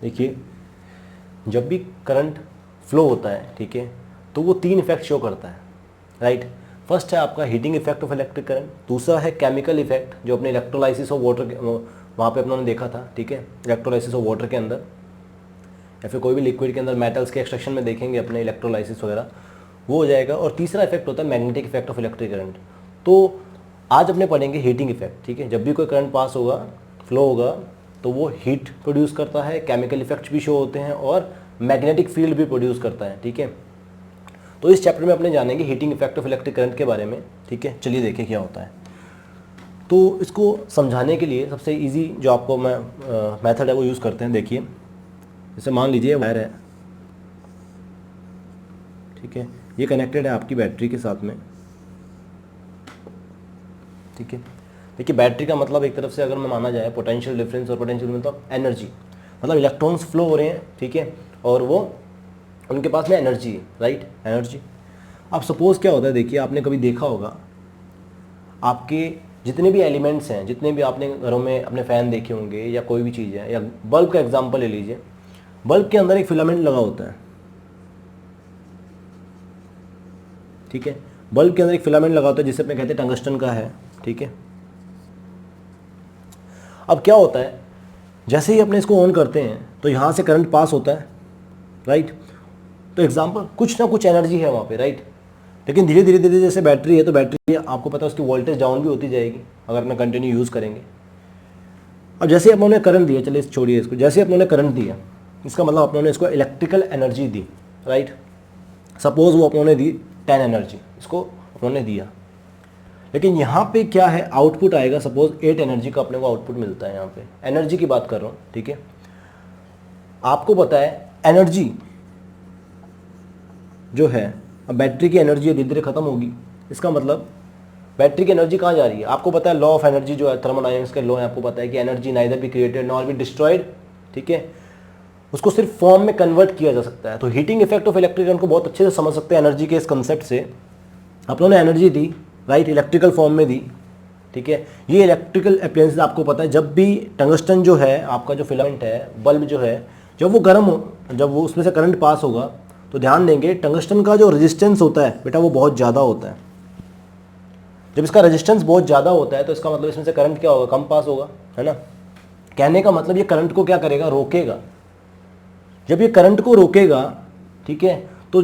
देखिए जब भी करंट फ्लो होता है, ठीक है, तो वो 3 इफेक्ट शो करता है, राइट। फर्स्ट है आपका heating effect of electric current, दूसरा है केमिकल इफेक्ट जो अपने इलेक्ट्रोलाइसिस ऑफ वाटर वहाँ पे अपनों ने देखा था, ठीक है, इलेक्ट्रोलाइसिस ऑफ वाटर के अंदर या फिर कोई भी लिक्विड के अंदर मेटल्स के एक्सट्रैक्शन में देखेंगे अपने इलेक्ट्रोलाइसिस वगैरह, वो हो जाएगा। और तीसरा इफेक्ट होता है magnetic effect of electric current. तो आज अपने पढ़ेंगे हीटिंग इफेक्ट, ठीक है। जब भी कोई करंट पास होगा, फ्लो होगा, तो वो हीट प्रोड्यूस करता है, केमिकल इफेक्ट्स भी शो होते हैं और मैग्नेटिक फील्ड भी प्रोड्यूस करता है, ठीक है। तो इस चैप्टर में अपने जानेंगे heating effect of electric current के बारे में, ठीक है। चलिए देखें क्या होता है। तो इसको समझाने के लिए सबसे इजी जो आपको मैं मेथड है वो यूज़ करते हैं। देखिए जैसे मान लीजिए वायर है, ठीक है, ये कनेक्टेड है आपकी बैटरी के साथ में, ठीक है। देखिए बैटरी का मतलब एक तरफ से अगर मैं माना जाए पोटेंशियल डिफरेंस, और पोटेंशियल मतलब एनर्जी, मतलब इलेक्ट्रॉन्स फ्लो हो रहे हैं, ठीक है, और वो उनके पास में एनर्जी है, राइट, एनर्जी। अब सपोज़ क्या होता है, देखिए आपने कभी देखा होगा आपके जितने भी एलिमेंट्स हैं, जितने भी आपने घरों में अपने फ़ैन देखे होंगे या कोई भी चीज़ है, या बल्ब का एग्जांपल ले लीजिए, बल्ब के अंदर एक फिलामेंट लगा होता है, ठीक है। बल्ब के अंदर एक फिलामेंट लगा होता है जिसे अपने कहते हैं टंगस्टन का है, ठीक है। अब क्या होता है, जैसे ही अपने इसको ऑन करते हैं तो यहाँ से करंट पास होता है, राइट। तो एग्जांपल कुछ ना कुछ एनर्जी है वहाँ पे, राइट। लेकिन धीरे धीरे धीरे जैसे बैटरी है, तो बैटरी आपको पता है उसकी वोल्टेज डाउन भी होती जाएगी अगर अपना कंटिन्यू यूज़ करेंगे। अब जैसे अपनों ने करंट दिया, चलिए छोड़िए इसको, जैसे अपनों ने करंट दिया, इसका मतलब अपनों ने इसको इलेक्ट्रिकल एनर्जी दी, राइट। सपोज वो अपनों ने दी 10 एनर्जी, इसको अपनों ने दिया, लेकिन यहाँ पे क्या है, आउटपुट आएगा, सपोज 8 एनर्जी का अपने को आउटपुट मिलता है। यहाँ पे एनर्जी की बात कर रहा हूँ, ठीक है। आपको पता है एनर्जी जो है, अब बैटरी की एनर्जी धीरे धीरे खत्म होगी, इसका मतलब बैटरी की एनर्जी कहाँ जा रही है। आपको पता है लॉ ऑफ एनर्जी जो है, थर्मोडायनेमिक्स के लॉ है, आपको पता है कि energy neither be created nor be destroyed, ठीक है। उसको सिर्फ फॉर्म में कन्वर्ट किया जा सकता है। तो heating effect of electric current को बहुत अच्छे से समझ सकते हैं एनर्जी के इस कंसेप्ट से। अपनों ने एनर्जी दी, राइट, इलेक्ट्रिकल फॉर्म में दी, ठीक है। ये इलेक्ट्रिकल अप्लायंसेस आपको पता है, जब भी टंगस्टन जो है आपका जो फिलामेंट है, बल्ब जो है, जब वो गर्म हो, जब वो उसमें से करंट पास होगा, तो ध्यान देंगे टंगस्टन का जो रेजिस्टेंस होता है बेटा वो बहुत ज़्यादा होता है। जब इसका रेजिस्टेंस बहुत ज़्यादा होता है तो इसका मतलब इसमें से करंट क्या होगा, कम पास होगा, है ना। कहने का मतलब ये करंट को क्या करेगा, रोकेगा। जब ये करंट को रोकेगा, ठीक है, तो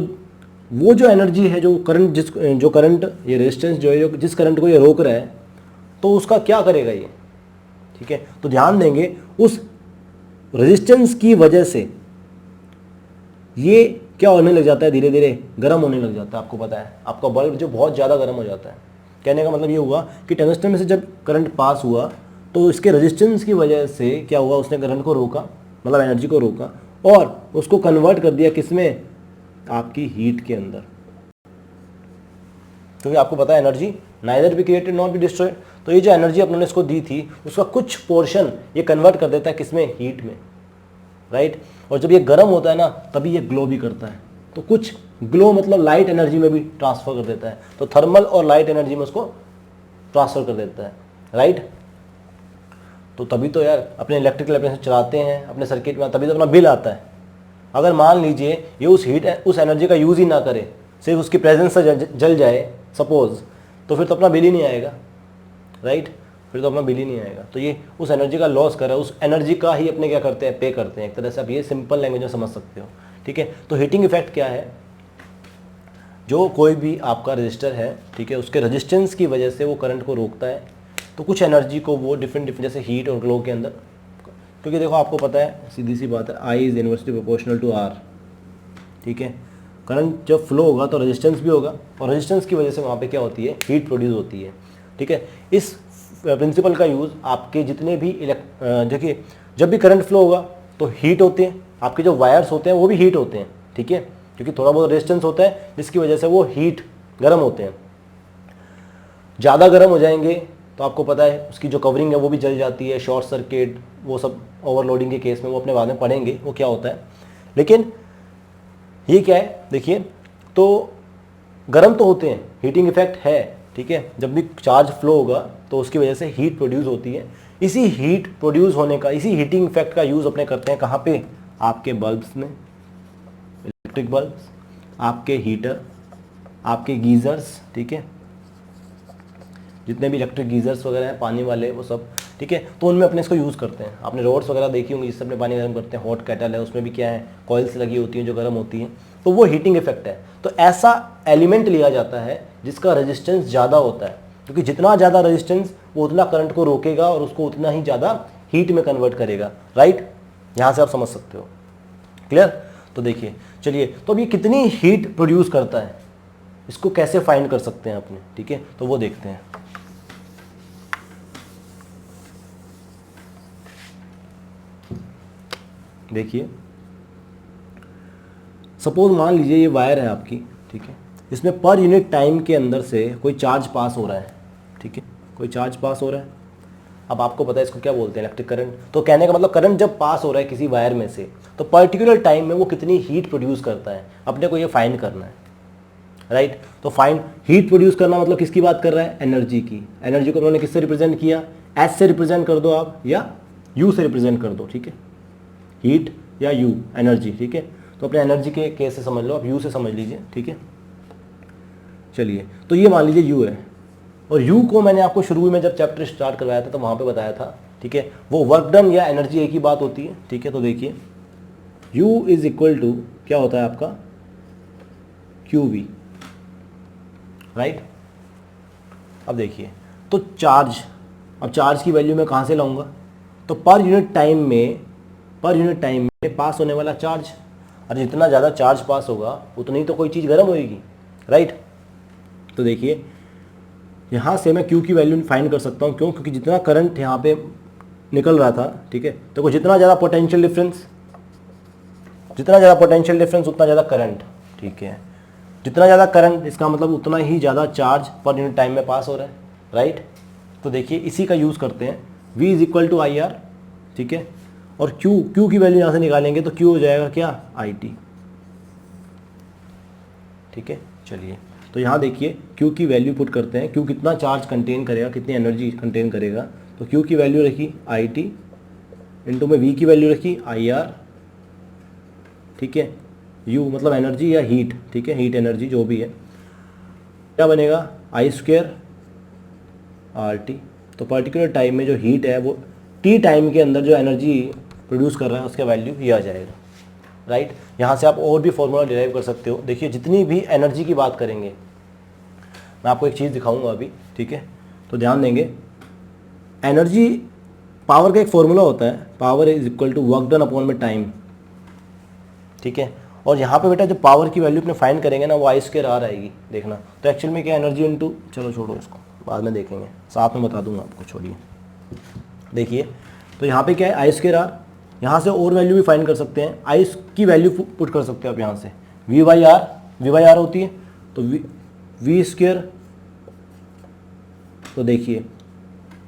वो जो एनर्जी है, जो करंट ये रेजिस्टेंस जो है, जिस करंट को ये रोक रहा है, तो उसका क्या करेगा ये, ठीक है। तो ध्यान देंगे उस रेजिस्टेंस की वजह से ये क्या होने लग जाता है, धीरे धीरे गर्म होने लग जाता है। आपको पता है आपका बल्ब जो बहुत ज़्यादा गर्म हो जाता है। कहने का मतलब ये हुआ कि टंगस्टन में से जब करंट पास हुआ तो इसके रेजिस्टेंस की वजह से क्या हुआ, उसने करंट को रोका, मतलब एनर्जी को रोका, और उसको कन्वर्ट कर दिया किसमें, आपकी हीट के अंदर। क्योंकि आपको पता है energy neither be created not be destroyed. तो ये जो एनर्जी अपने इसको दी थी उसका कुछ पोर्शन ये कन्वर्ट कर देता है किसमें, हीट में, राइट। और जब ये गर्म होता है ना तभी ये ग्लो भी करता है। तो कुछ ग्लो मतलब लाइट एनर्जी में भी ट्रांसफर कर देता है। तो थर्मल और लाइट एनर्जी में उसको ट्रांसफर कर देता है, राइट। तो तभी तो यार अपने इलेक्ट्रिकल अप्लायंस चलाते हैं अपने सर्किट में, तभी तो अपना बिल आता है। अगर मान लीजिए ये उस एनर्जी का यूज़ ही ना करे, सिर्फ उसकी प्रेजेंस से जल जाए सपोज, तो फिर तो अपना बिल ही नहीं आएगा, राइट। फिर तो अपना बिल ही नहीं आएगा। तो ये उस एनर्जी का लॉस कर रहा है, उस एनर्जी का ही अपने क्या करते हैं, पे करते हैं। एक तरह से आप ये सिंपल लैंग्वेज में समझ सकते हो, ठीक है। तो हीटिंग इफेक्ट क्या है, जो कोई भी आपका रजिस्टर है, ठीक है, उसके रेजिस्टेंस की वजह से वो करंट को रोकता है। तो कुछ एनर्जी को वो डिफरेंट जैसे हीट और ग्लो के अंदर, क्योंकि देखो आपको पता है सीधी सी बात है, I is inversely proportional to R, ठीक है। करंट जब फ्लो होगा तो रेजिस्टेंस भी होगा, और रेजिस्टेंस की वजह से वहाँ पे क्या होती है, हीट प्रोड्यूस होती है, ठीक है। इस प्रिंसिपल का यूज़ आपके जितने भी देखिए जब भी करंट फ्लो होगा तो हीट होते हैं, आपके जो वायर्स होते हैं वो भी हीट होते हैं, ठीक है, क्योंकि थोड़ा बहुत रेजिस्टेंस होता है जिसकी वजह से वो हीट गर्म होते हैं। ज़्यादा गर्म हो जाएंगे तो आपको पता है उसकी जो कवरिंग है वो भी जल जाती है, शॉर्ट सर्किट, वो सब ओवरलोडिंग के केस में वो अपने बाद में पढ़ेंगे वो क्या होता है। लेकिन ये क्या है, देखिए तो गर्म तो होते हैं, हीटिंग इफेक्ट है, ठीक है। जब भी चार्ज फ्लो होगा तो उसकी वजह से हीट प्रोड्यूस होती है। इसी हीट प्रोड्यूस होने का, इसी हीटिंग इफेक्ट का यूज़ अपने करते हैं कहाँ पे, आपके बल्ब्स में, इलेक्ट्रिक बल्ब्स, आपके हीटर, आपके गीज़र्स, ठीक है, जितने भी इलेक्ट्रिक गीज़र्स वगैरह हैं पानी वाले वो सब, ठीक है, तो उनमें अपने इसको यूज़ करते हैं। आपने रोड्स वगैरह देखी होंगी जिससे अपने पानी गर्म करते हैं। हॉट केटल है, उसमें भी क्या है, कॉइल्स लगी होती हैं जो गर्म होती हैं, तो वो हीटिंग इफेक्ट है। तो ऐसा एलिमेंट लिया जाता है जिसका रेजिस्टेंस ज़्यादा होता है, क्योंकि जितना ज़्यादा रेजिस्टेंस वो उतना करंट को रोकेगा और उसको उतना ही ज़्यादा हीट में कन्वर्ट करेगा, राइट। यहाँ से आप समझ सकते हो, क्लियर। तो देखिए, चलिए, तो अब ये कितनी हीट प्रोड्यूस करता है, इसको कैसे फाइंड कर सकते हैं अपने, ठीक है, तो वो देखते हैं। देखिए, सपोज मान लीजिए ये वायर है आपकी, ठीक है, इसमें पर यूनिट टाइम के अंदर से कोई चार्ज पास हो रहा है, ठीक है, कोई चार्ज पास हो रहा है। अब आपको पता है इसको क्या बोलते हैं, इलेक्ट्रिक करंट। तो कहने का मतलब करंट जब पास हो रहा है किसी वायर में से, तो पर्टिकुलर टाइम में वो कितनी हीट प्रोड्यूस करता है, अपने को ये फाइंड करना है, राइट। तो फाइंड हीट प्रोड्यूस करना मतलब किसकी बात कर रहा है, एनर्जी की। एनर्जी को उन्होंने किससे रिप्रेजेंट किया, एच से रिप्रेजेंट कर दो आप, या यू से रिप्रेजेंट कर दो, ठीक है, हीट या यू, एनर्जी, ठीक है। तो अपने एनर्जी के केस से समझ लो, आप यू से समझ लीजिए, ठीक है। चलिए, तो ये मान लीजिए यू है, और यू को मैंने आपको शुरू में जब चैप्टर स्टार्ट करवाया था तो वहाँ पे बताया था, ठीक है, वो वर्क डन या एनर्जी एक ही बात होती है, ठीक है। तो देखिए, यू इज इक्वल टू क्या होता है आपका, क्यू वी, राइट। अब देखिए, तो चार्ज, अब चार्ज की वैल्यू मैं कहाँ से लाऊंगा, तो पर यूनिट टाइम में पास होने वाला चार्ज, और जितना ज़्यादा चार्ज पास होगा उतनी तो कोई चीज़ गर्म होएगी, राइट। तो देखिए, यहाँ से मैं Q की वैल्यू फाइंड कर सकता हूँ, क्यों, क्योंकि जितना करंट यहाँ पे निकल रहा था, ठीक है, तो जितना ज़्यादा पोटेंशियल डिफरेंस, उतना ज़्यादा करंट, ठीक है। जितना ज़्यादा करंट, इसका मतलब उतना ही ज़्यादा चार्ज पर यूनिट टाइम में पास हो रहा है, राइट। तो देखिए, इसी का यूज़ करते हैं, V is equal to I R, ठीक है, और Q की वैल्यू यहाँ से निकालेंगे तो Q हो जाएगा क्या, IT, ठीक है। चलिए, तो यहाँ देखिए, Q की वैल्यू पुट करते हैं, Q कितना चार्ज कंटेन करेगा, कितनी एनर्जी कंटेन करेगा, तो Q की वैल्यू रखी IT, इंटू में V की वैल्यू रखी IR, ठीक है, U मतलब एनर्जी या हीट, ठीक है, हीट एनर्जी जो भी है, क्या बनेगा, I² RT। तो पर्टिकुलर टाइम में जो हीट है वो T टाइम के अंदर जो एनर्जी प्रोड्यूस कर रहा है उसका वैल्यू ये आ जाएगा, राइट। यहाँ से आप और भी फॉर्मूला डिराइव कर सकते हो। देखिए, जितनी भी एनर्जी की बात करेंगे, मैं आपको एक चीज़ दिखाऊंगा अभी, ठीक है, तो ध्यान देंगे। एनर्जी, पावर का एक फॉर्मूला होता है, power is equal to work done upon में टाइम, ठीक है। और यहाँ पे बेटा जब पावर की वैल्यू अपने फाइंड करेंगे ना, वो I² R आएगी, देखना। तो एक्चुअल में क्या, एनर्जी इनटू, चलो छोड़ो इसको, बाद में देखेंगे, साथ में बता दूंगा आपको, छोड़िए। देखिए, तो यहाँ पे क्या है, I² R, यहाँ से और वैल्यू भी फाइंड कर सकते हैं, I की वैल्यू पुट कर सकते हो आप यहाँ से, V/R होती है, तो V², तो देखिए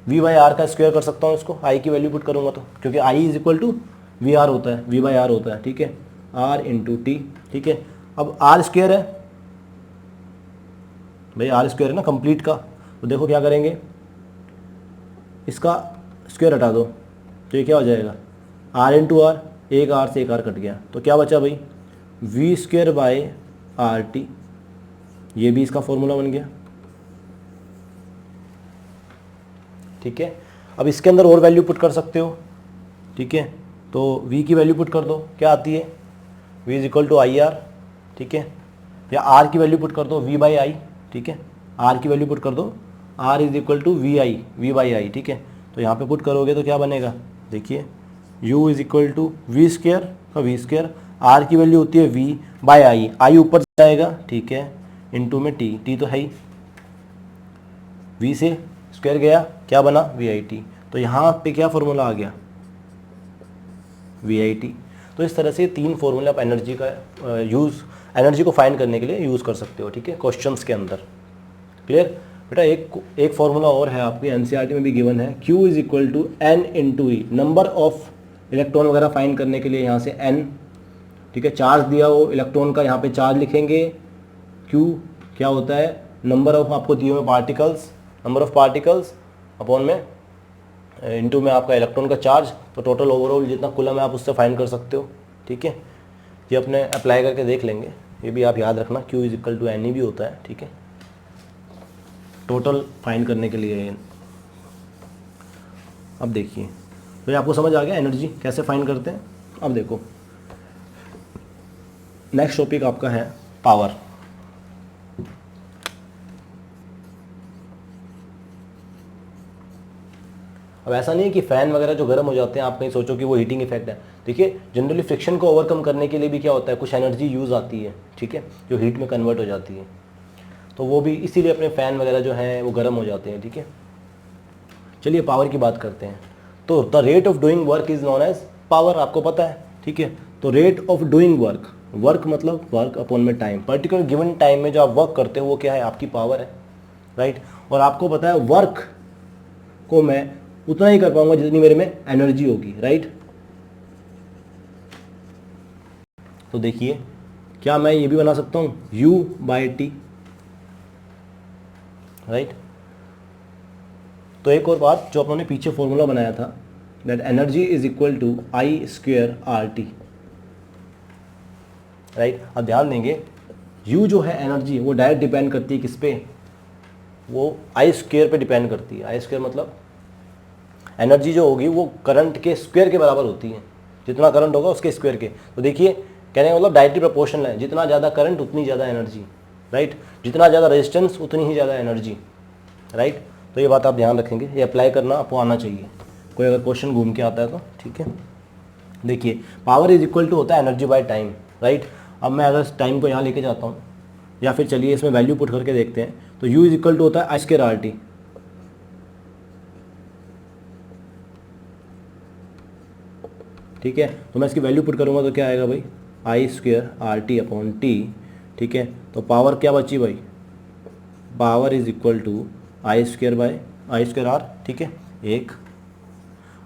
V/R का स्क्वायर कर सकता हूँ इसको, I की वैल्यू पुट करूँगा तो, क्योंकि I is equal to VR होता है, V/R होता है, ठीक है, R इंटू T, ठीक है। अब R² है भाई, R² है ना कंप्लीट का, तो देखो क्या करेंगे, इसका स्क्वायर हटा दो, तो ये क्या हो जाएगा, R इंटू R, एक R से एक R कट गया, तो क्या बचा भाई, V²/RT, ये भी इसका फॉर्मूला बन गया, ठीक है। अब इसके अंदर और वैल्यू पुट कर सकते हो, ठीक है, तो V की वैल्यू पुट कर दो, क्या आती है, V is equal to IR, ठीक है, या R की वैल्यू पुट कर दो V/I, ठीक है, R की वैल्यू पुट कर दो, R is equal to V/I, ठीक है। तो यहाँ पे पुट करोगे तो क्या बनेगा, देखिए, U is equal to V² का V², R की वैल्यू होती है V/I, I ऊपर जाएगा, ठीक है, इंटू में T तो है ही, V से स्क्वायर गया, क्या बना, VIT। तो यहाँ पे क्या फॉर्मूला आ गया, VIT। तो इस तरह से 3 फॉर्मूले आप एनर्जी का एनर्जी को फाइंड करने के लिए यूज़ कर सकते हो, ठीक है, क्वेश्चंस के अंदर, क्लियर। बेटा एक फॉर्मूला और है आपकी NCERT में भी गिवन है, Q is equal to N into E, number of electron वगैरह फाइंड करने के लिए यहाँ से N, ठीक है, चार्ज दिया हो इलेक्ट्रॉन का, यहाँ पे चार्ज लिखेंगे, Q क्या होता है, नंबर ऑफ आपको दिए हुए particles, number of particles upon में इंटू में आपका इलेक्ट्रॉन का चार्ज, तो टोटल ओवरऑल जितना कूलम है आप उससे फाइंड कर सकते हो, ठीक है, ये अपने अप्लाई करके देख लेंगे, ये भी आप याद रखना, Q is equal to N भी होता है, ठीक है, टोटल फाइंड करने के लिए। अब देखिए, तो ये आपको समझ आ गया एनर्जी कैसे फाइंड करते हैं। अब देखो नेक्स्ट टॉपिक आपका है पावर। अब ऐसा नहीं है कि फ़ैन वगैरह जो गर्म हो जाते हैं आप कहीं सोचो कि वो हीटिंग इफेक्ट है। देखिए जनरली फ्रिक्शन को ओवरकम करने के लिए भी क्या होता है, कुछ एनर्जी यूज़ आती है, ठीक है, जो हीट में कन्वर्ट हो जाती है, तो वो भी इसीलिए अपने फ़ैन वगैरह जो हैं वो गर्म हो जाते हैं, ठीक है। चलिए पावर की बात करते हैं। तो the rate of doing work is known as power, आपको पता है, ठीक है। तो rate of doing work, work मतलब वर्क अपॉन में टाइम, पर्टिकुलर गिवन टाइम में जो आप वर्क करते हो वो क्या है, आपकी पावर है, राइट। और आपको पता है वर्क को मैं उतना ही कर पाऊंगा जितनी मेरे में एनर्जी होगी, राइट। तो देखिए क्या मैं ये भी बना सकता हूँ U/T, राइट। तो एक और बात, जो अपने पीछे फॉर्मूला बनाया था, that energy is equal to I²RT, right. अब ध्यान देंगे U जो है एनर्जी वो डायरेक्ट डिपेंड करती है किस पे, वो I² पे डिपेंड करती है। I² मतलब एनर्जी जो होगी वो करंट के स्क्वायर के बराबर होती है, जितना करंट होगा उसके स्क्वायर के। तो देखिए कहने का मतलब डायरेक्टली प्रोपोर्शनल है, जितना ज़्यादा करंट उतनी ज़्यादा एनर्जी, राइट, जितना ज़्यादा रेजिस्टेंस उतनी ही ज़्यादा एनर्जी, राइट। तो ये बात आप ध्यान रखेंगे, ये अप्लाई करना आपको आना चाहिए, कोई अगर क्वेश्चन घूम के आता है तो, ठीक है। देखिए पावर इज इक्वल टू होता है एनर्जी बाय टाइम, राइट। अब मैं अगर टाइम को यहाँ लेके जाता हूँ, या फिर चलिए इसमें वैल्यू पुट करके देखते हैं, तो U इज इक्वल टू होता है I²RT, ठीक है। तो मैं इसकी वैल्यू पुट करूँगा तो क्या आएगा भाई, I²RT अपॉन T, ठीक है। तो पावर क्या बची भाई, power is equal to I²R, ठीक है, एक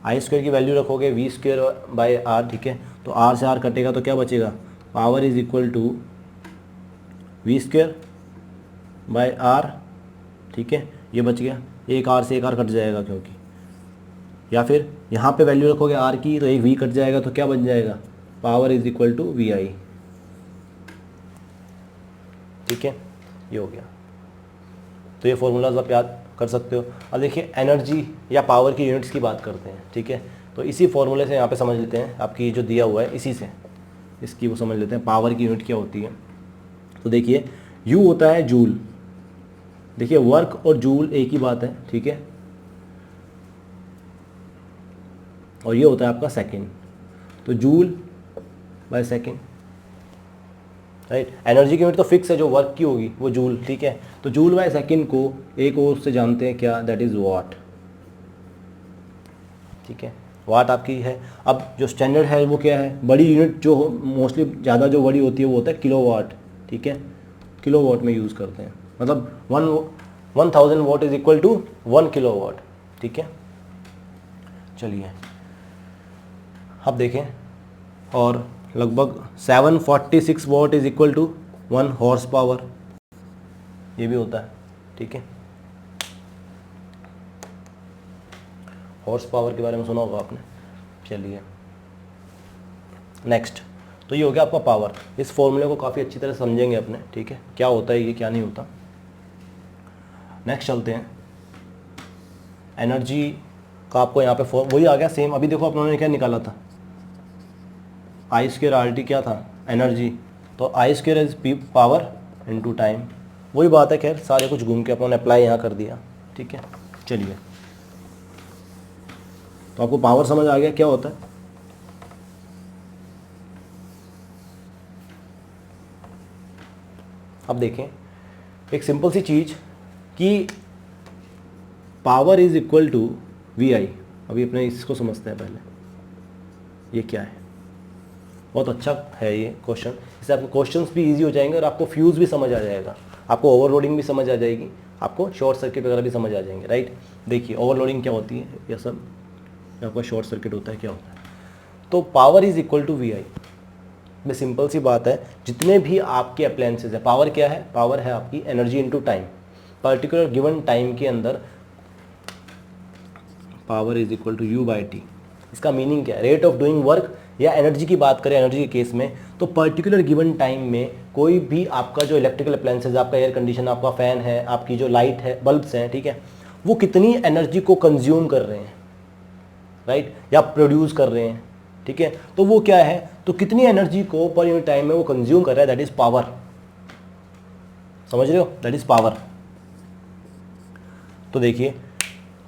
I² की वैल्यू रखोगे V²/R, ठीक है। तो R से R कटेगा तो क्या बचेगा, power is equal to V²/R, ठीक है, ये बच गया, एक R से एक R कट जाएगा क्योंकि, या फिर यहाँ पे वैल्यू रखोगे R की तो एक V कट जाएगा तो क्या बन जाएगा, power is equal to VI, ठीक है, ये हो गया। तो ये फॉर्मूलाज आप याद कर सकते हो। अब देखिए एनर्जी या पावर की यूनिट्स की बात करते हैं, ठीक है। तो इसी फॉर्मूले से यहाँ पे समझ लेते हैं, आपकी जो दिया हुआ है इसी से इसकी वो समझ लेते हैं पावर की यूनिट क्या होती है। तो देखिए U होता है जूल, देखिए वर्क और जूल एक ही बात है, ठीक है, और ये होता है आपका सेकेंड, तो joule by second, right. Energy की यूनिट तो फिक्स है, जो वर्क की होगी वो जूल, ठीक है। तो जूल बाय सेकेंड को एक और से जानते हैं क्या, दैट इज वाट, ठीक है, वाट आपकी है। अब जो स्टैंडर्ड है वो क्या है, बड़ी यूनिट जो मोस्टली ज़्यादा जो बड़ी होती है वो होता है किलोवाट, ठीक है, किलोवाट में यूज़ करते हैं, मतलब 1000 watt is equal to 1 kilowatt, ठीक है। चलिए अब देखें, और लगभग 746 watt is equal to 1 horse power, ये भी होता है, ठीक है। हॉर्स पावर के बारे में सुना होगा आपने। चलिए नेक्स्ट, तो ये हो गया आपका पावर। इस फॉर्मूले को काफ़ी अच्छी तरह समझेंगे अपने, ठीक है, क्या होता है ये क्या नहीं होता। नेक्स्ट चलते हैं, एनर्जी का आपको यहाँ पे वही आ गया सेम। अभी देखो अपनों ने क्या निकाला था, I²RT क्या था, एनर्जी, तो I² is power into time, वही बात है। खैर सारे कुछ घूम के अपनों ने अप्लाई यहाँ कर दिया, ठीक है। चलिए तो आपको पावर समझ आ गया क्या होता है। अब देखें एक सिंपल सी चीज़ कि power is equal to VI। अभी अपने इसको समझते हैं पहले, ये क्या है। बहुत अच्छा है ये क्वेश्चन, इससे आपको क्वेश्चंस भी इजी हो जाएंगे और आपको फ्यूज़ भी समझ आ जाएगा, आपको ओवरलोडिंग भी समझ आ जाएगी, आपको शॉर्ट सर्किट वगैरह भी समझ आ जाएंगे, राइट। देखिए ओवरलोडिंग क्या होती है, यह सब आपका शॉर्ट सर्किट होता है, क्या होता है। तो power is equal to VI में सिंपल सी बात है, जितने भी आपके अप्लायंसेज है, पावर क्या है, पावर है आपकी energy into time, particular given time के अंदर power is equal to U/T, इसका मीनिंग क्या है, रेट ऑफ डूइंग वर्क या एनर्जी की बात करें एनर्जी के केस में, तो पर्टिकुलर गिवन टाइम में कोई भी आपका जो इलेक्ट्रिकल अप्लायंसेज, आपका एयर कंडीशन, आपका फैन है, आपकी जो लाइट है, बल्ब्स हैं, ठीक है, वो कितनी एनर्जी को कंज्यूम कर रहे हैं, राइट, या प्रोड्यूस कर रहे हैं, ठीक है, तो वो क्या है, तो कितनी एनर्जी को पर यूनिट टाइम में वो कंज्यूम कर रहा है, दैट इज पावर। समझ रहे हो, दैट इज पावर। तो देखिए,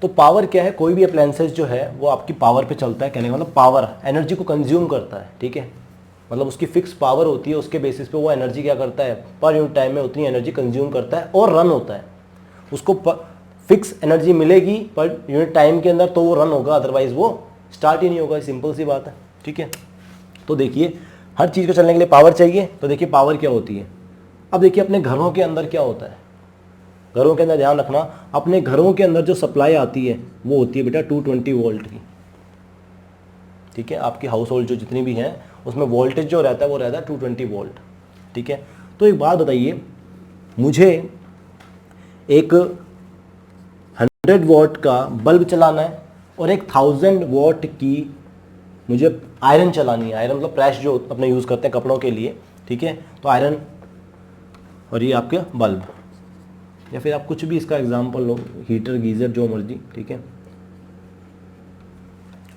तो पावर क्या है, कोई भी अप्लायंसेज जो है वो आपकी पावर पे चलता है, कहने का मतलब पावर एनर्जी को कंज्यूम करता है, ठीक है, मतलब उसकी फिक्स पावर होती है, उसके बेसिस पे वो एनर्जी क्या करता है, पर यूनिट टाइम में उतनी एनर्जी कंज्यूम करता है और रन होता है। उसको फिक्स एनर्जी मिलेगी पर यूनिट टाइम के अंदर तो वो रन होगा, अदरवाइज वो स्टार्ट ही नहीं होगा, सिंपल सी बात है, ठीक है। तो देखिए, हर चीज़ को चलने के लिए पावर चाहिए, तो देखिए पावर क्या होती है। अब देखिए अपने घरों के अंदर क्या होता है, घरों के अंदर ध्यान रखना, अपने घरों के अंदर जो सप्लाई आती है वो होती है बेटा 220 वोल्ट की, ठीक है। आपकी हाउस होल्ड जो जितनी भी हैं उसमें वोल्टेज जो रहता है वो रहता है 220 वोल्ट, ठीक है। तो एक बात बताइए, मुझे एक 100 वॉट का बल्ब चलाना है और एक 1000 वॉट की मुझे आयरन चलानी है। आयरन मतलब प्रेस जो अपने यूज़ करते हैं कपड़ों के लिए, ठीक है। तो आयरन और ये आपके बल्ब, या फिर आप कुछ भी इसका एग्जांपल लो, हीटर, गीज़र, जो मर्जी, ठीक है।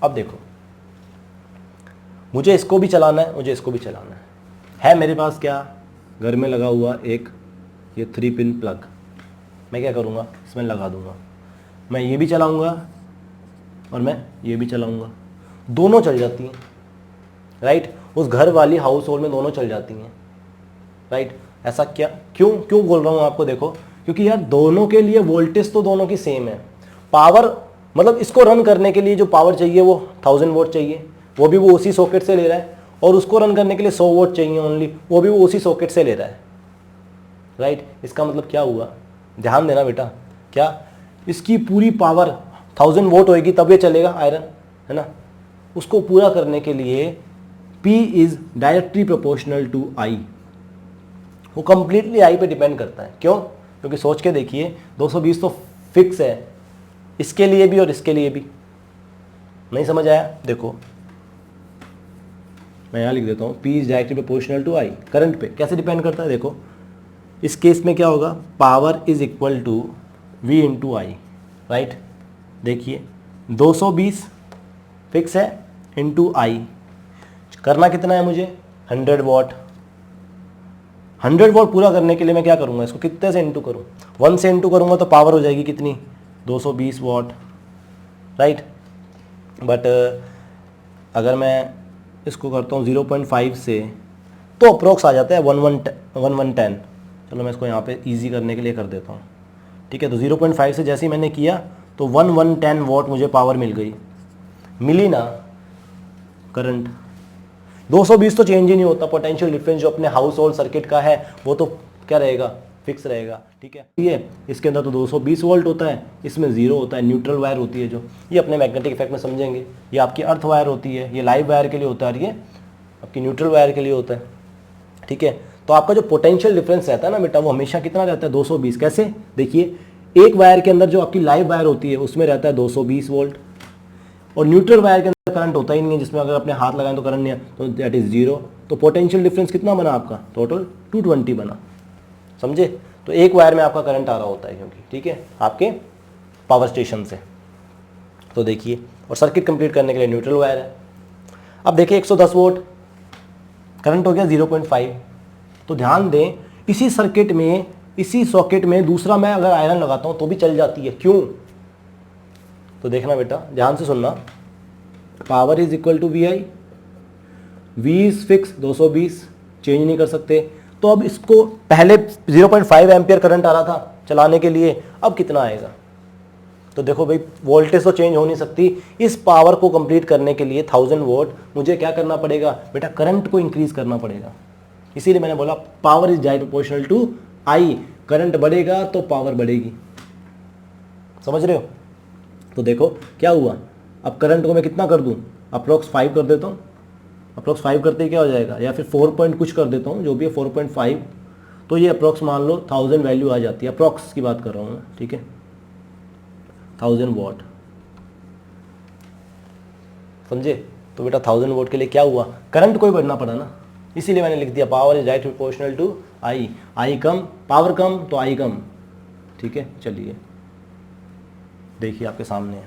अब देखो, मुझे इसको भी चलाना है, मुझे इसको भी चलाना है मेरे पास क्या घर में लगा हुआ एक ये 3 पिन प्लग, मैं क्या करूँगा, इसमें लगा दूँगा, मैं ये भी चलाऊँगा और मैं ये भी चलाऊँगा, दोनों चल जाती हैं, राइट। उस घर वाली हाउस होल्ड में दोनों चल जाती हैं, राइट। ऐसा क्या, क्यों बोल रहा हूँ आपको, देखो, क्योंकि यार दोनों के लिए वोल्टेज तो दोनों की सेम है। पावर मतलब इसको रन करने के लिए जो पावर चाहिए वो 1000 वोट चाहिए, वो भी वो उसी सॉकेट से ले रहा है, और उसको रन करने के लिए 100 वोट चाहिए ओनली, वो भी वो उसी सॉकेट से ले रहा है, राइट। इसका मतलब क्या हुआ, ध्यान देना बेटा, क्या इसकी पूरी पावर 1000 वोट होएगी तब ये चलेगा आयरन, है ना। उसको पूरा करने के लिए P is directly proportional to I, वो कंप्लीटली I पे डिपेंड करता है। क्यों, क्योंकि सोच के देखिए 220 तो फिक्स है, इसके लिए भी और इसके लिए भी। नहीं समझ आया, देखो मैं यहाँ लिख देता हूँ, P is directly proportional to I, current पे कैसे डिपेंड करता है, देखो इस केस में क्या होगा, power is equal to V into I, right. देखिए 220 फिक्स है इंटू आई, करना कितना है मुझे 100 वॉट। 100 वॉट पूरा करने के लिए मैं क्या करूँगा, इसको कितने से इंटू करूँ, 1 से इंटू करूँगा तो पावर हो जाएगी कितनी, 220 वॉट, राइट। बट अगर मैं इसको करता हूँ 0.5 से तो अप्रोक्स आ जाता है 1110। चलो मैं इसको यहाँ पे इजी करने के लिए कर देता हूँ, ठीक है। तो 0.5 से जैसे ही मैंने किया तो 1110 वॉट मुझे पावर मिल गई, मिली ना करंट। 220 तो चेंज ही नहीं होता, पोटेंशियल डिफरेंस जो अपने हाउस होल्ड सर्किट का है वो तो क्या रहेगा, फिक्स रहेगा, ठीक है। ये इसके अंदर तो 220 वोल्ट होता है, इसमें 0 होता है, न्यूट्रल वायर होती है जो, ये अपने मैग्नेटिक इफेक्ट में समझेंगे। ये आपकी अर्थ वायर होती है, ये लाइव वायर के लिए होता है, और ये आपकी न्यूट्रल वायर के लिए होता है, ठीक है। तो आपका जो पोटेंशियल डिफरेंस रहता है ना बेटा, वो हमेशा कितना रहता है, 220। कैसे, देखिए एक वायर के अंदर जो आपकी लाइव वायर होती है उसमें रहता है 220 वोल्ट, और न्यूट्रल वायर के अंदर करंट होता ही नहीं है, जिसमें अगर अपने हाथ लगाएं तो करंट नहीं है, तो दैट इज 0। तो पोटेंशियल डिफरेंस कितना बना आपका, टोटल 220 बना, समझे। तो एक वायर में आपका करंट आ रहा होता है क्योंकि, ठीक है, आपके पावर स्टेशन से। तो देखिए, और सर्किट कंप्लीट करने के लिए न्यूट्रल वायर है। अब देखिए 110 वोल्ट करंट हो गया 0.5। तो ध्यान दें, इसी सर्किट में, इसी सॉकेट में दूसरा मैं अगर आयरन लगाता हूं तो भी चल जाती है, क्यों। तो देखना बेटा, ध्यान से सुनना, power is equal to VI, V is fix 220, change नहीं कर सकते। तो अब इसको पहले 0.5 एम्पियर करंट आ रहा था चलाने के लिए, अब कितना आएगा। तो देखो भाई, वोल्टेज तो चेंज हो नहीं सकती, इस पावर को कंप्लीट करने के लिए 1000 वोल्ट मुझे क्या करना पड़ेगा बेटा, करंट को इंक्रीज करना पड़ेगा। इसीलिए मैंने बोला power is directly proportional to I, current बढ़ेगा तो पावर बढ़ेगी, समझ रहे हो। तो देखो क्या हुआ, अब करंट को मैं कितना कर दूं, अप्रोक्स 5 कर देता हूँ, अप्रोक्स 5 करते ही क्या हो जाएगा, या फिर 4 पॉइंट कुछ कर देता हूँ, जो भी है 4.5, तो ये अप्रोक्स मान लो 1000 वैल्यू आ जाती है, अप्रोक्स की बात कर रहा हूँ मैं, ठीक है, 1000 वॉट। समझे। तो बेटा 1000 वोल्ट के लिए क्या हुआ, करंट को ही बढ़ना पड़ा ना, इसीलिए मैंने लिख दिया power is directly proportional to I. I कम, पावर कम तो आई कम, ठीक है। चलिए देखिए आपके सामने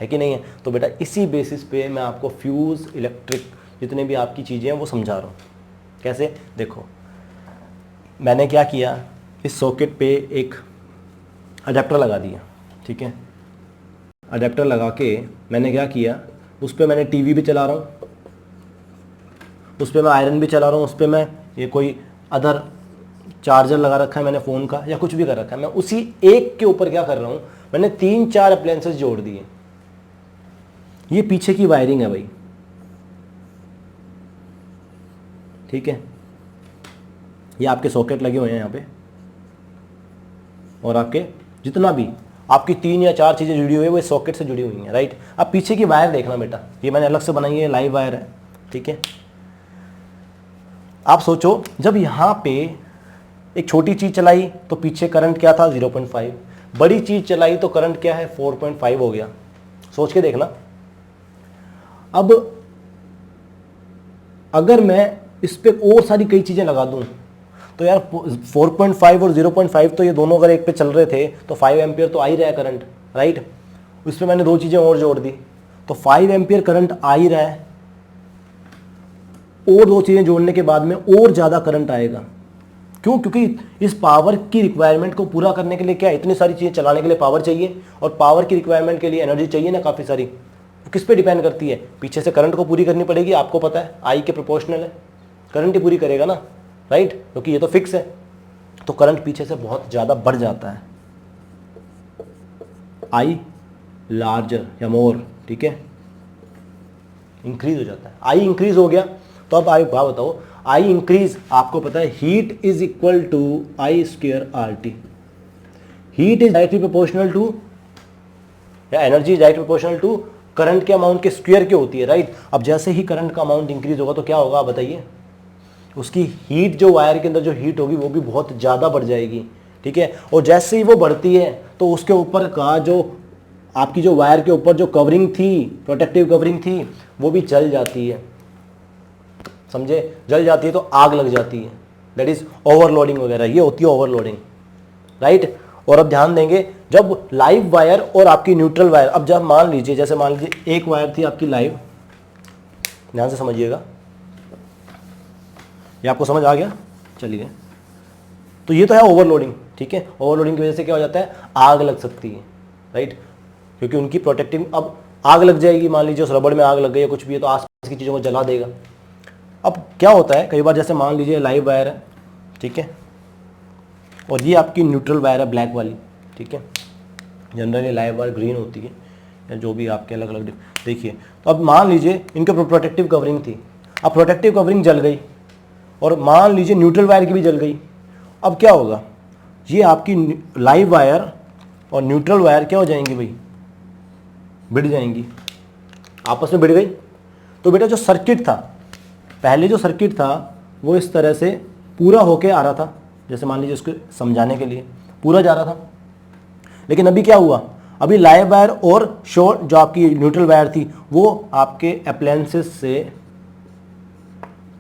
है कि नहीं है। तो बेटा इसी बेसिस पे मैं आपको फ्यूज़, इलेक्ट्रिक, जितने भी आपकी चीज़ें हैं वो समझा रहा हूँ। कैसे, देखो मैंने क्या किया, इस सॉकेट पे एक अडेप्टर लगा दिया, ठीक है। अडेप्टर लगा के मैंने क्या किया, उस पर मैंने टीवी भी चला रहा हूँ, उस पर मैं आयरन भी चला रहा हूँ, उस पर मैं ये कोई अदर चार्जर लगा रखा है मैंने फ़ोन का, या कुछ भी कर रखा है। मैं उसी एक के ऊपर क्या कर रहा हूँ, मैंने 3-4 अप्लायंसेस जोड़ दिए। ये पीछे की वायरिंग है भाई, ठीक है। ये आपके सॉकेट लगे हुए हैं यहाँ पे, और आपके जितना भी आपकी 3 या 4 चीज़ें जुड़ी हुई है वो इस सॉकेट से जुड़ी हुई हैं, राइट। अब पीछे की वायर देखना बेटा, ये मैंने अलग से बनाई है, लाइव वायर है, ठीक है। आप सोचो जब यहाँ पे एक छोटी चीज़ चलाई तो पीछे करंट क्या था 0.5, बड़ी चीज़ चलाई तो करंट क्या है 4.5 हो गया। सोच के देखना। अब अगर मैं इस पे और सारी कई चीज़ें लगा दूं तो यार 4.5 और 0.5 तो ये दोनों अगर एक पे चल रहे थे तो 5 एम्पियर तो आ ही रहा है करंट, राइट। उस पर मैंने 2 चीज़ें और जोड़ दी तो 5 एम्पियर करंट आ ही रहा है, और 2 चीज़ें जोड़ने के बाद में और ज़्यादा करंट आएगा। क्यों, क्योंकि इस पावर की रिक्वायरमेंट को पूरा करने के लिए क्या, इतनी सारी चीज़ें चलाने के लिए पावर चाहिए, और पावर की रिक्वायरमेंट के लिए एनर्जी चाहिए ना काफ़ी सारी। किस पे डिपेंड करती है, पीछे से करंट को पूरी करनी पड़ेगी, आपको पता है आई के प्रोपोर्शनल है, करंट ही पूरी करेगा ना, राइट, क्योंकि ये तो फिक्स है। तो करंट पीछे से बहुत ज़्यादा बढ़ जाता है, आई लार्जर या मोर, ठीक है, इंक्रीज हो जाता है। आई इंक्रीज हो गया तो अब आई भाव बताओ, आई इंक्रीज, आपको पता है heat is equal to I square R T. Heat is directly proportional to, या energy is directly proportional to current के अमाउंट के स्क्वायर की होती है, राइट। अब जैसे ही करंट का अमाउंट इंक्रीज होगा तो क्या होगा आप बताइए, उसकी हीट, जो वायर के अंदर जो हीट होगी वो भी बहुत ज़्यादा बढ़ जाएगी, ठीक है। और जैसे ही वो बढ़ती है तो उसके ऊपर का जो आपकी जो वायर के ऊपर जो कवरिंग थी, प्रोटेक्टिव कवरिंग थी, वो भी जल जाती है, समझे। जल जाती है तो आग लग जाती है, दैट इज ओवरलोडिंग वगैरह, ये होती है ओवरलोडिंग, राइट। और अब ध्यान देंगे, जब लाइव वायर और आपकी न्यूट्रल वायर, अब जब मान लीजिए, जैसे मान लीजिए एक वायर थी आपकी लाइव, ध्यान से समझिएगा, ये आपको समझ आ गया, चलिए। तो ये तो है ओवरलोडिंग, ठीक है। ओवरलोडिंग की वजह से क्या हो जाता है, आग लग सकती है, राइट, क्योंकि उनकी प्रोटेक्टिव, अब आग लग जाएगी, मान लीजिए उस रबड़ में आग लग गई या कुछ भी है तो आसपास की चीज़ों को जला देगा। अब क्या होता है कई बार, जैसे मान लीजिए लाइव वायर है, ठीक है, और ये आपकी न्यूट्रल वायर है ब्लैक वाली, ठीक है। जनरली लाइव वायर ग्रीन होती है, या जो भी आपके अलग अलग, देखिए। तो अब मान लीजिए इनके प्रोटेक्टिव कवरिंग थी, अब प्रोटेक्टिव कवरिंग जल गई, और मान लीजिए न्यूट्रल वायर की भी जल गई। अब क्या होगा, ये आपकी लाइव वायर और न्यूट्रल वायर क्या हो जाएंगी भाई, भिड़ जाएंगी, आपस में भिड़ गई। तो बेटा जो सर्किट था, पहले जो सर्किट था वो इस तरह से पूरा होके आ रहा था, जैसे मान लीजिए उसको समझाने के लिए पूरा जा रहा था, लेकिन अभी क्या हुआ, अभी लाइव वायर और शॉर्ट जो आपकी न्यूट्रल वायर थी वो आपके अप्लायंसेस से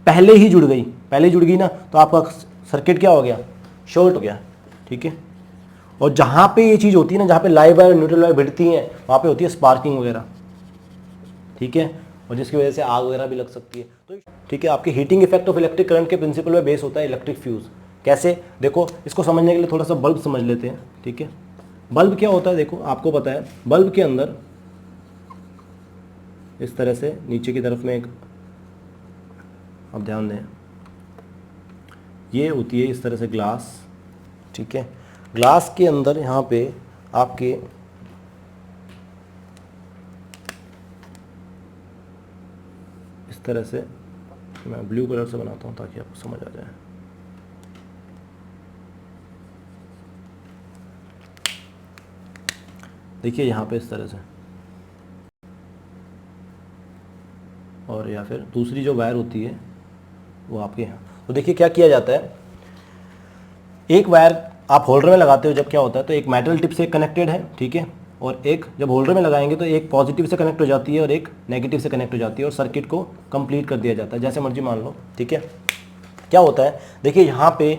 पहले ही जुड़ गई, पहले जुड़ गई ना, तो आपका सर्किट क्या हो गया, शॉर्ट हो गया, ठीक है। और जहाँ पे ये चीज़ होती है ना, जहाँ पे लाइव वायर और न्यूट्रल वायर भिड़ती हैं, वहाँ पे होती है स्पार्किंग वगैरह, ठीक है, और जिसकी वजह से आग वगैरह भी लग सकती है। तो ठीक है, आपके heating effect of electric current के प्रिंसिपल में बेस होता है इलेक्ट्रिक फ्यूज़। कैसे, देखो इसको समझने के लिए थोड़ा सा बल्ब समझ लेते हैं, ठीक है। बल्ब क्या होता है, देखो आपको पता है, बल्ब के अंदर इस तरह से नीचे की तरफ में एक, अब ध्यान दें, ये होती है इस तरह से ग्लास, ठीक है। ग्लास के अंदर यहाँ पे आपके इस तरह से, मैं ब्लू कलर से बनाता हूँ ताकि आपको समझ आ जाए। देखिए यहाँ पे इस तरह से, और या फिर दूसरी जो वायर होती है वो आपके यहाँ, तो देखिए क्या किया जाता है, एक वायर आप होल्डर में लगाते हो जब क्या होता है, तो एक मेटल टिप से कनेक्टेड है, ठीक है, और एक जब होल्डर में लगाएंगे तो एक पॉजिटिव से कनेक्ट हो जाती है और एक नेगेटिव से कनेक्ट हो जाती है और सर्किट को कंप्लीट कर दिया जाता है, जैसे मर्जी मान लो। ठीक है, क्या होता है देखिए यहाँ पे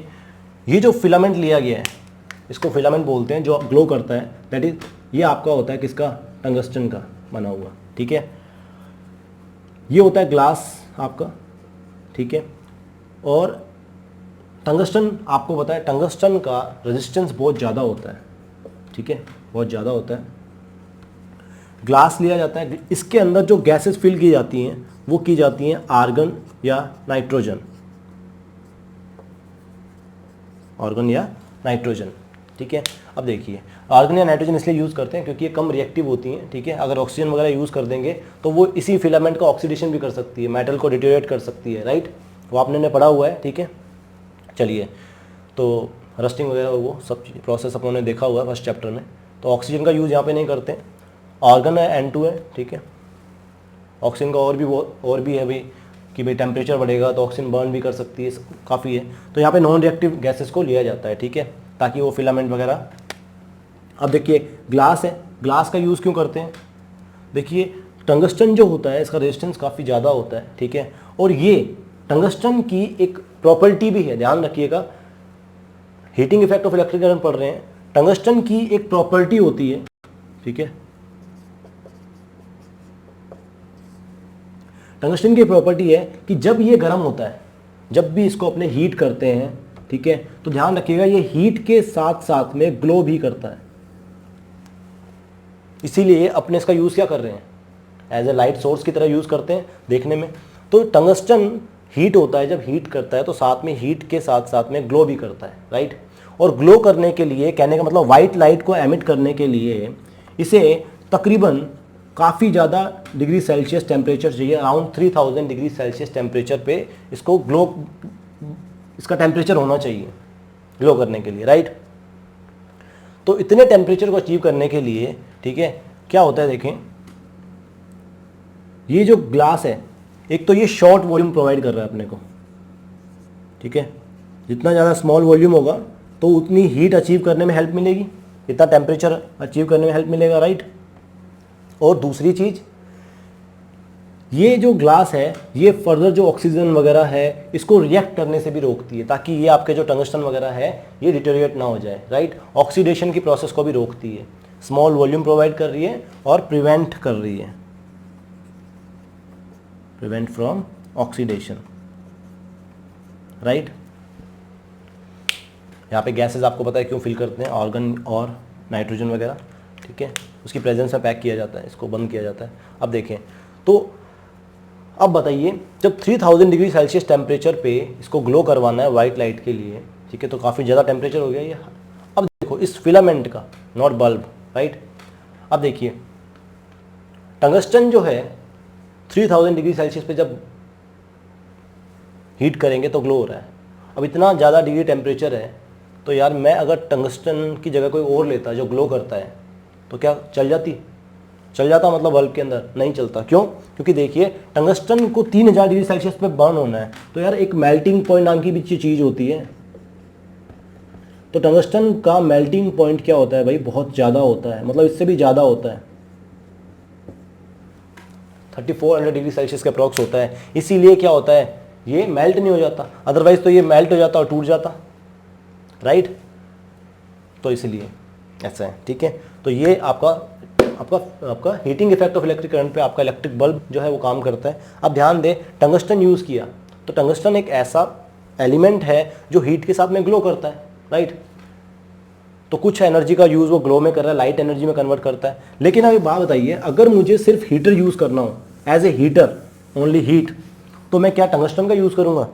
ये जो फिलामेंट लिया गया है इसको फिलामेंट बोलते हैं, जो ग्लो करता है, दैट इज ये आपका होता है किसका, टंगस्टन का बना हुआ। ठीक है, ये होता है ग्लास आपका। ठीक है, और टंगस्टन आपको पता है टंगस्टन का रेजिस्टेंस बहुत ज़्यादा होता है। ठीक है, बहुत ज़्यादा होता है। ग्लास लिया जाता है, इसके अंदर जो गैसेस फिल की जाती हैं वो की जाती हैं आर्गन या नाइट्रोजन, आर्गन या नाइट्रोजन। ठीक है, अब देखिए आर्गन या नाइट्रोजन इसलिए यूज़ करते हैं क्योंकि ये कम रिएक्टिव होती हैं। ठीक है, अगर ऑक्सीजन वगैरह यूज़ कर देंगे तो वो इसी फिलामेंट का ऑक्सीडेशन भी कर सकती है, मेटल को डिटेरियोरेट कर सकती है, राइट, वो आपने पढ़ा हुआ है। ठीक है, चलिए, तो रस्टिंग वगैरह वो सब प्रोसेस अपनों ने देखा हुआ है फर्स्ट चैप्टर में। तो ऑक्सीजन का यूज़ यहाँ पे नहीं करते। आर्गन है N2 है। ठीक है, ऑक्सीजन का और भी है भाई कि भाई टेम्परेचर बढ़ेगा तो ऑक्सीजन बर्न भी कर सकती है, काफ़ी है। तो यहाँ पे नॉन रिएक्टिव गैसेस को लिया जाता है। ठीक है, ताकि वो फिलामेंट वगैरह। अब देखिए ग्लास है, ग्लास का यूज़ क्यों करते हैं, देखिए टंगस्टन जो होता है इसका रेजिस्टेंस काफ़ी ज़्यादा होता है। ठीक है, और ये टंगस्टन की एक प्रॉपर्टी भी है, ध्यान रखिएगा, heating effect of electric current पढ़ रहे हैं, टंगस्टन की एक प्रॉपर्टी होती है। ठीक है, टंगस्टन की प्रॉपर्टी है कि जब ये गर्म होता है, जब भी इसको अपने हीट करते हैं, ठीक है, तो ध्यान रखिएगा ये हीट के साथ साथ में ग्लो भी करता है। इसीलिए अपने इसका यूज़ क्या कर रहे हैं, एज ए लाइट सोर्स की तरह यूज़ करते हैं देखने में। तो टंगस्टन हीट होता है, जब हीट करता है तो साथ में हीट के साथ साथ में ग्लो भी करता है, राइट। और ग्लो करने के लिए, कहने का मतलब वाइट लाइट को एमिट करने के लिए इसे तकरीबन काफ़ी ज़्यादा डिग्री सेल्सियस टेम्परेचर चाहिए, अराउंड 3000 डिग्री सेल्सियस टेम्परेचर पे इसको ग्लो, इसका टेम्परेचर होना चाहिए ग्लो करने के लिए, राइट। तो इतने टेम्परेचर को अचीव करने के लिए, ठीक है, क्या होता है देखें, ये जो ग्लास है एक तो ये शॉर्ट वॉल्यूम प्रोवाइड कर रहा है अपने को। ठीक है, जितना ज़्यादा स्मॉल वॉल्यूम होगा तो उतनी हीट अचीव करने में हेल्प मिलेगी, इतना टेम्परेचर अचीव करने में हेल्प मिलेगा, राइट। और दूसरी चीज़, ये जो ग्लास है ये फर्दर जो ऑक्सीजन वगैरह है इसको रिएक्ट करने से भी रोकती है, ताकि ये आपके जो टंगस्टन वगैरह है ये डिटेरियोरेट ना हो जाए, राइट। ऑक्सीडेशन की प्रोसेस को भी रोकती है, स्मॉल वॉल्यूम प्रोवाइड कर रही है और प्रिवेंट कर रही है, प्रिवेंट फ्रॉम ऑक्सीडेशन, राइट। यहाँ पे गैसेस आपको पता है क्यों फिल करते हैं, आर्गन और नाइट्रोजन वगैरह, ठीक है, उसकी प्रेजेंस में पैक किया जाता है, इसको बंद किया जाता है। अब देखें तो अब बताइए, जब 3000 डिग्री सेल्सियस टेम्परेचर पे इसको ग्लो करवाना है वाइट लाइट के लिए, ठीक है, तो काफ़ी ज़्यादा टेम्परेचर हो गया ये। अब देखो इस फिलामेंट का, नॉट बल्ब, राइट। अब देखिए टंगस्टन जो है 3000 डिग्री सेल्सियस पे जब हीट करेंगे तो ग्लो हो रहा है। अब इतना ज़्यादा डिग्री टेम्परेचर है तो यार मैं अगर टंगस्टन की जगह कोई और लेता जो ग्लो करता है तो क्या चल जाता मतलब बल्ब के अंदर? नहीं चलता। क्यों? क्योंकि देखिए टंगस्टन को 3000 डिग्री सेल्सियस पे बर्न होना है तो यार एक मेल्टिंग पॉइंट नाम की भी चीज़ होती है। तो टंगस्टन का मेल्टिंग पॉइंट क्या होता है भाई? बहुत ज़्यादा होता है, मतलब इससे भी ज़्यादा होता है, 3400 डिग्री सेल्सियस के अप्रॉक्स होता है। इसीलिए क्या होता है, ये मेल्ट नहीं हो जाता, अदरवाइज तो ये मेल्ट हो जाता और टूट जाता, राइट। तो इसलिए ऐसा है, ठीक है। तो ये आपका heating effect of electric current पे आपका इलेक्ट्रिक बल्ब जो है वो काम करता है। अब ध्यान दें, टंगस्टन यूज़ किया तो टंगस्टन एक ऐसा एलिमेंट है जो हीट के साथ में ग्लो करता है, राइट। तो कुछ एनर्जी का यूज़ वो ग्लो में कर रहा है, लाइट एनर्जी में कन्वर्ट करता है। लेकिन अब एक बात बताइए, अगर मुझे सिर्फ हीटर यूज़ करना हो, as a heater only heat, तो मैं क्या टंगस्टन का यूज़ करूँगा?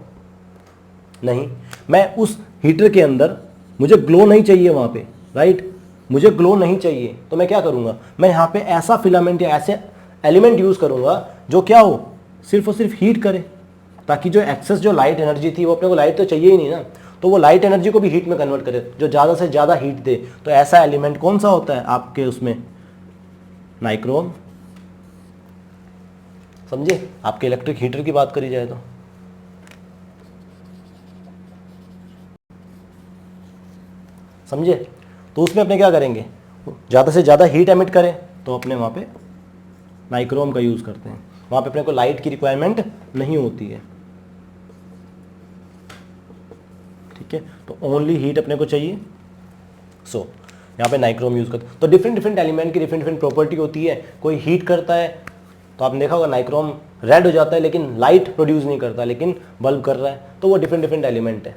नहीं, मैं उस हीटर के अंदर, मुझे ग्लो नहीं चाहिए वहाँ पे, राइट, मुझे ग्लो नहीं चाहिए, तो मैं क्या करूँगा, मैं यहाँ पे ऐसा फिलामेंट या ऐसे एलिमेंट यूज़ करूँगा जो क्या हो, सिर्फ और सिर्फ हीट करे, ताकि जो एक्सेस जो लाइट एनर्जी थी, वो अपने को लाइट तो चाहिए ही नहीं ना, तो वो लाइट एनर्जी को भी हीट में कन्वर्ट करे, जो ज़्यादा से ज़्यादा हीट दे। तो ऐसा एलिमेंट कौन सा होता है आपके उसमें? नाइक्रोम। समझे? आपके इलेक्ट्रिक हीटर की बात करी जाए तो समझे? तो उसमें अपने क्या करेंगे, ज़्यादा से ज़्यादा हीट एमिट करें तो अपने वहाँ पे नाइक्रोम का यूज़ करते हैं, वहाँ पे अपने को लाइट की रिक्वायरमेंट नहीं होती है। ठीक है, तो ओनली हीट अपने को चाहिए, सो यहाँ पे नाइक्रोम यूज़ करते हैं। तो डिफरेंट डिफरेंट एलिमेंट की डिफरेंट डिफरेंट प्रॉपर्टी होती है। कोई हीट करता है तो आपने देखा होगा नाइक्रोम रेड हो जाता है, लेकिन लाइट प्रोड्यूस नहीं करता, लेकिन बल्ब कर रहा है, तो वो डिफरेंट डिफरेंट एलिमेंट है।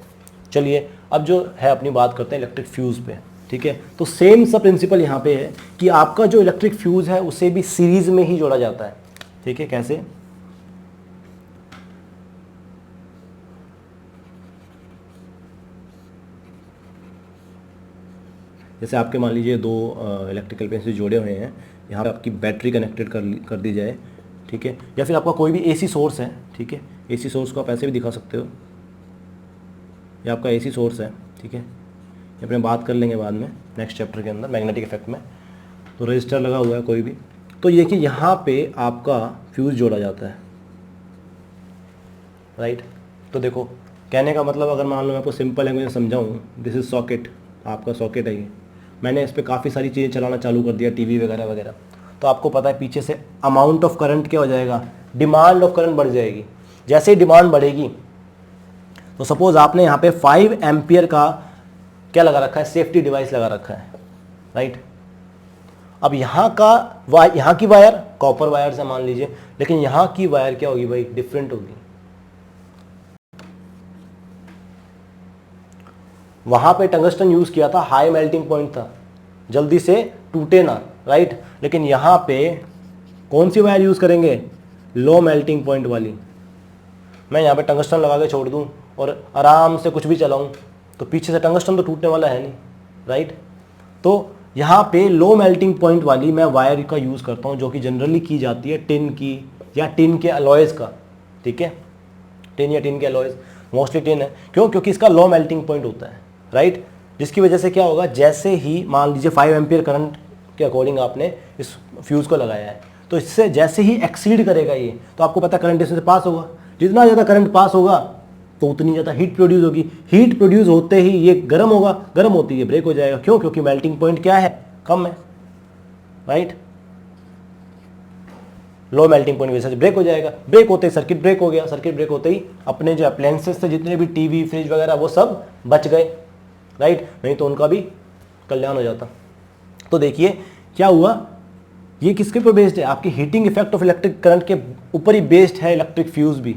चलिए अब जो है अपनी बात करते हैं इलेक्ट्रिक फ्यूज़ पे। ठीक है, तो सेम सा प्रिंसिपल यहाँ पे है कि आपका जो इलेक्ट्रिक फ्यूज़ है उसे भी सीरीज में ही जोड़ा जाता है। ठीक है, कैसे? जैसे आपके मान लीजिए दो इलेक्ट्रिकल पेन से जोड़े हुए हैं, यहाँ पे आपकी बैटरी कनेक्टेड कर दी जाए। ठीक है, या फिर आपका कोई भी एसी सोर्स है। ठीक है, एसी सोर्स को आप ऐसे भी दिखा सकते हो, ये आपका एसी सोर्स है। ठीक है, ये अपने बात कर लेंगे बाद में नेक्स्ट चैप्टर के अंदर मैग्नेटिक इफेक्ट में। तो रजिस्टर लगा हुआ है कोई भी, तो ये कि यहाँ पे आपका फ्यूज़ जोड़ा जाता है। राइट, तो देखो कहने का मतलब अगर मान लो मैं आपको सिंपल लैंग्वेज में समझाऊँ, दिस इज़ सॉकेट, आपका सॉकेट है ये। मैंने इस पर काफ़ी सारी चीज़ें चलाना चालू कर दिया, टीवी वगैरह वगैरह, तो आपको पता है पीछे से अमाउंट ऑफ करंट क्या हो जाएगा, डिमांड ऑफ करंट बढ़ जाएगी। जैसे ही डिमांड बढ़ेगी तो सपोज आपने यहाँ पे 5 एम्पियर का क्या लगा रखा है, सेफ्टी डिवाइस लगा रखा है। राइट, अब यहाँ की वायर कॉपर वायर से मान लीजिए, लेकिन यहाँ की वायर क्या होगी भाई, डिफरेंट होगी। वहां पे टंगस्टन यूज किया था, हाई मेल्टिंग पॉइंट था, जल्दी से टूटे ना। राइट, लेकिन यहाँ पे कौन सी वायर यूज करेंगे, लो मेल्टिंग पॉइंट वाली। मैं यहाँ पे टंगस्टन लगा के छोड़ दूँ और आराम से कुछ भी चलाऊँ तो पीछे से टंगस्टन तो टूटने वाला है नहीं। राइट, तो यहाँ पे लो मेल्टिंग पॉइंट वाली मैं वायर का यूज़ करता हूँ, जो कि जनरली की जाती है टिन की या टिन के अलॉयज़ का। ठीक है, टिन या टिन के अलॉयज़, मोस्टली टिन है। क्यों? क्योंकि इसका लो मेल्टिंग पॉइंट होता है। राइट, जिसकी वजह से क्या होगा, जैसे ही मान लीजिए 5 एम्पियर करंट के अकॉर्डिंग आपने इस फ्यूज़ को लगाया है, तो इससे जैसे ही एक्सीड करेगा ये, तो आपको पता करंट इससे पास होगा। जितना ज़्यादा करंट पास होगा तो उतनी ज़्यादा हीट प्रोड्यूस होगी। हीट प्रोड्यूस होते ही ये गर्म होगा, गर्म होती है ब्रेक हो जाएगा। क्यों? क्योंकि मेल्टिंग पॉइंट क्या है, कम है। राइट, लो मेल्टिंग पॉइंट की वजह से ब्रेक हो जाएगा। ब्रेक होते ही सर्किट ब्रेक हो गया, सर्किट ब्रेक होते ही अपने जो अप्लायंसेस थे, जितने भी टीवी फ्रिज वगैरह, वो सब बच गए। राइट, नहीं तो उनका भी कल्याण हो जाता। तो देखिए क्या हुआ, ये किसके ऊपर बेस्ड है, आपकी heating effect of electric current के ऊपर ही बेस्ड है इलेक्ट्रिक फ्यूज भी,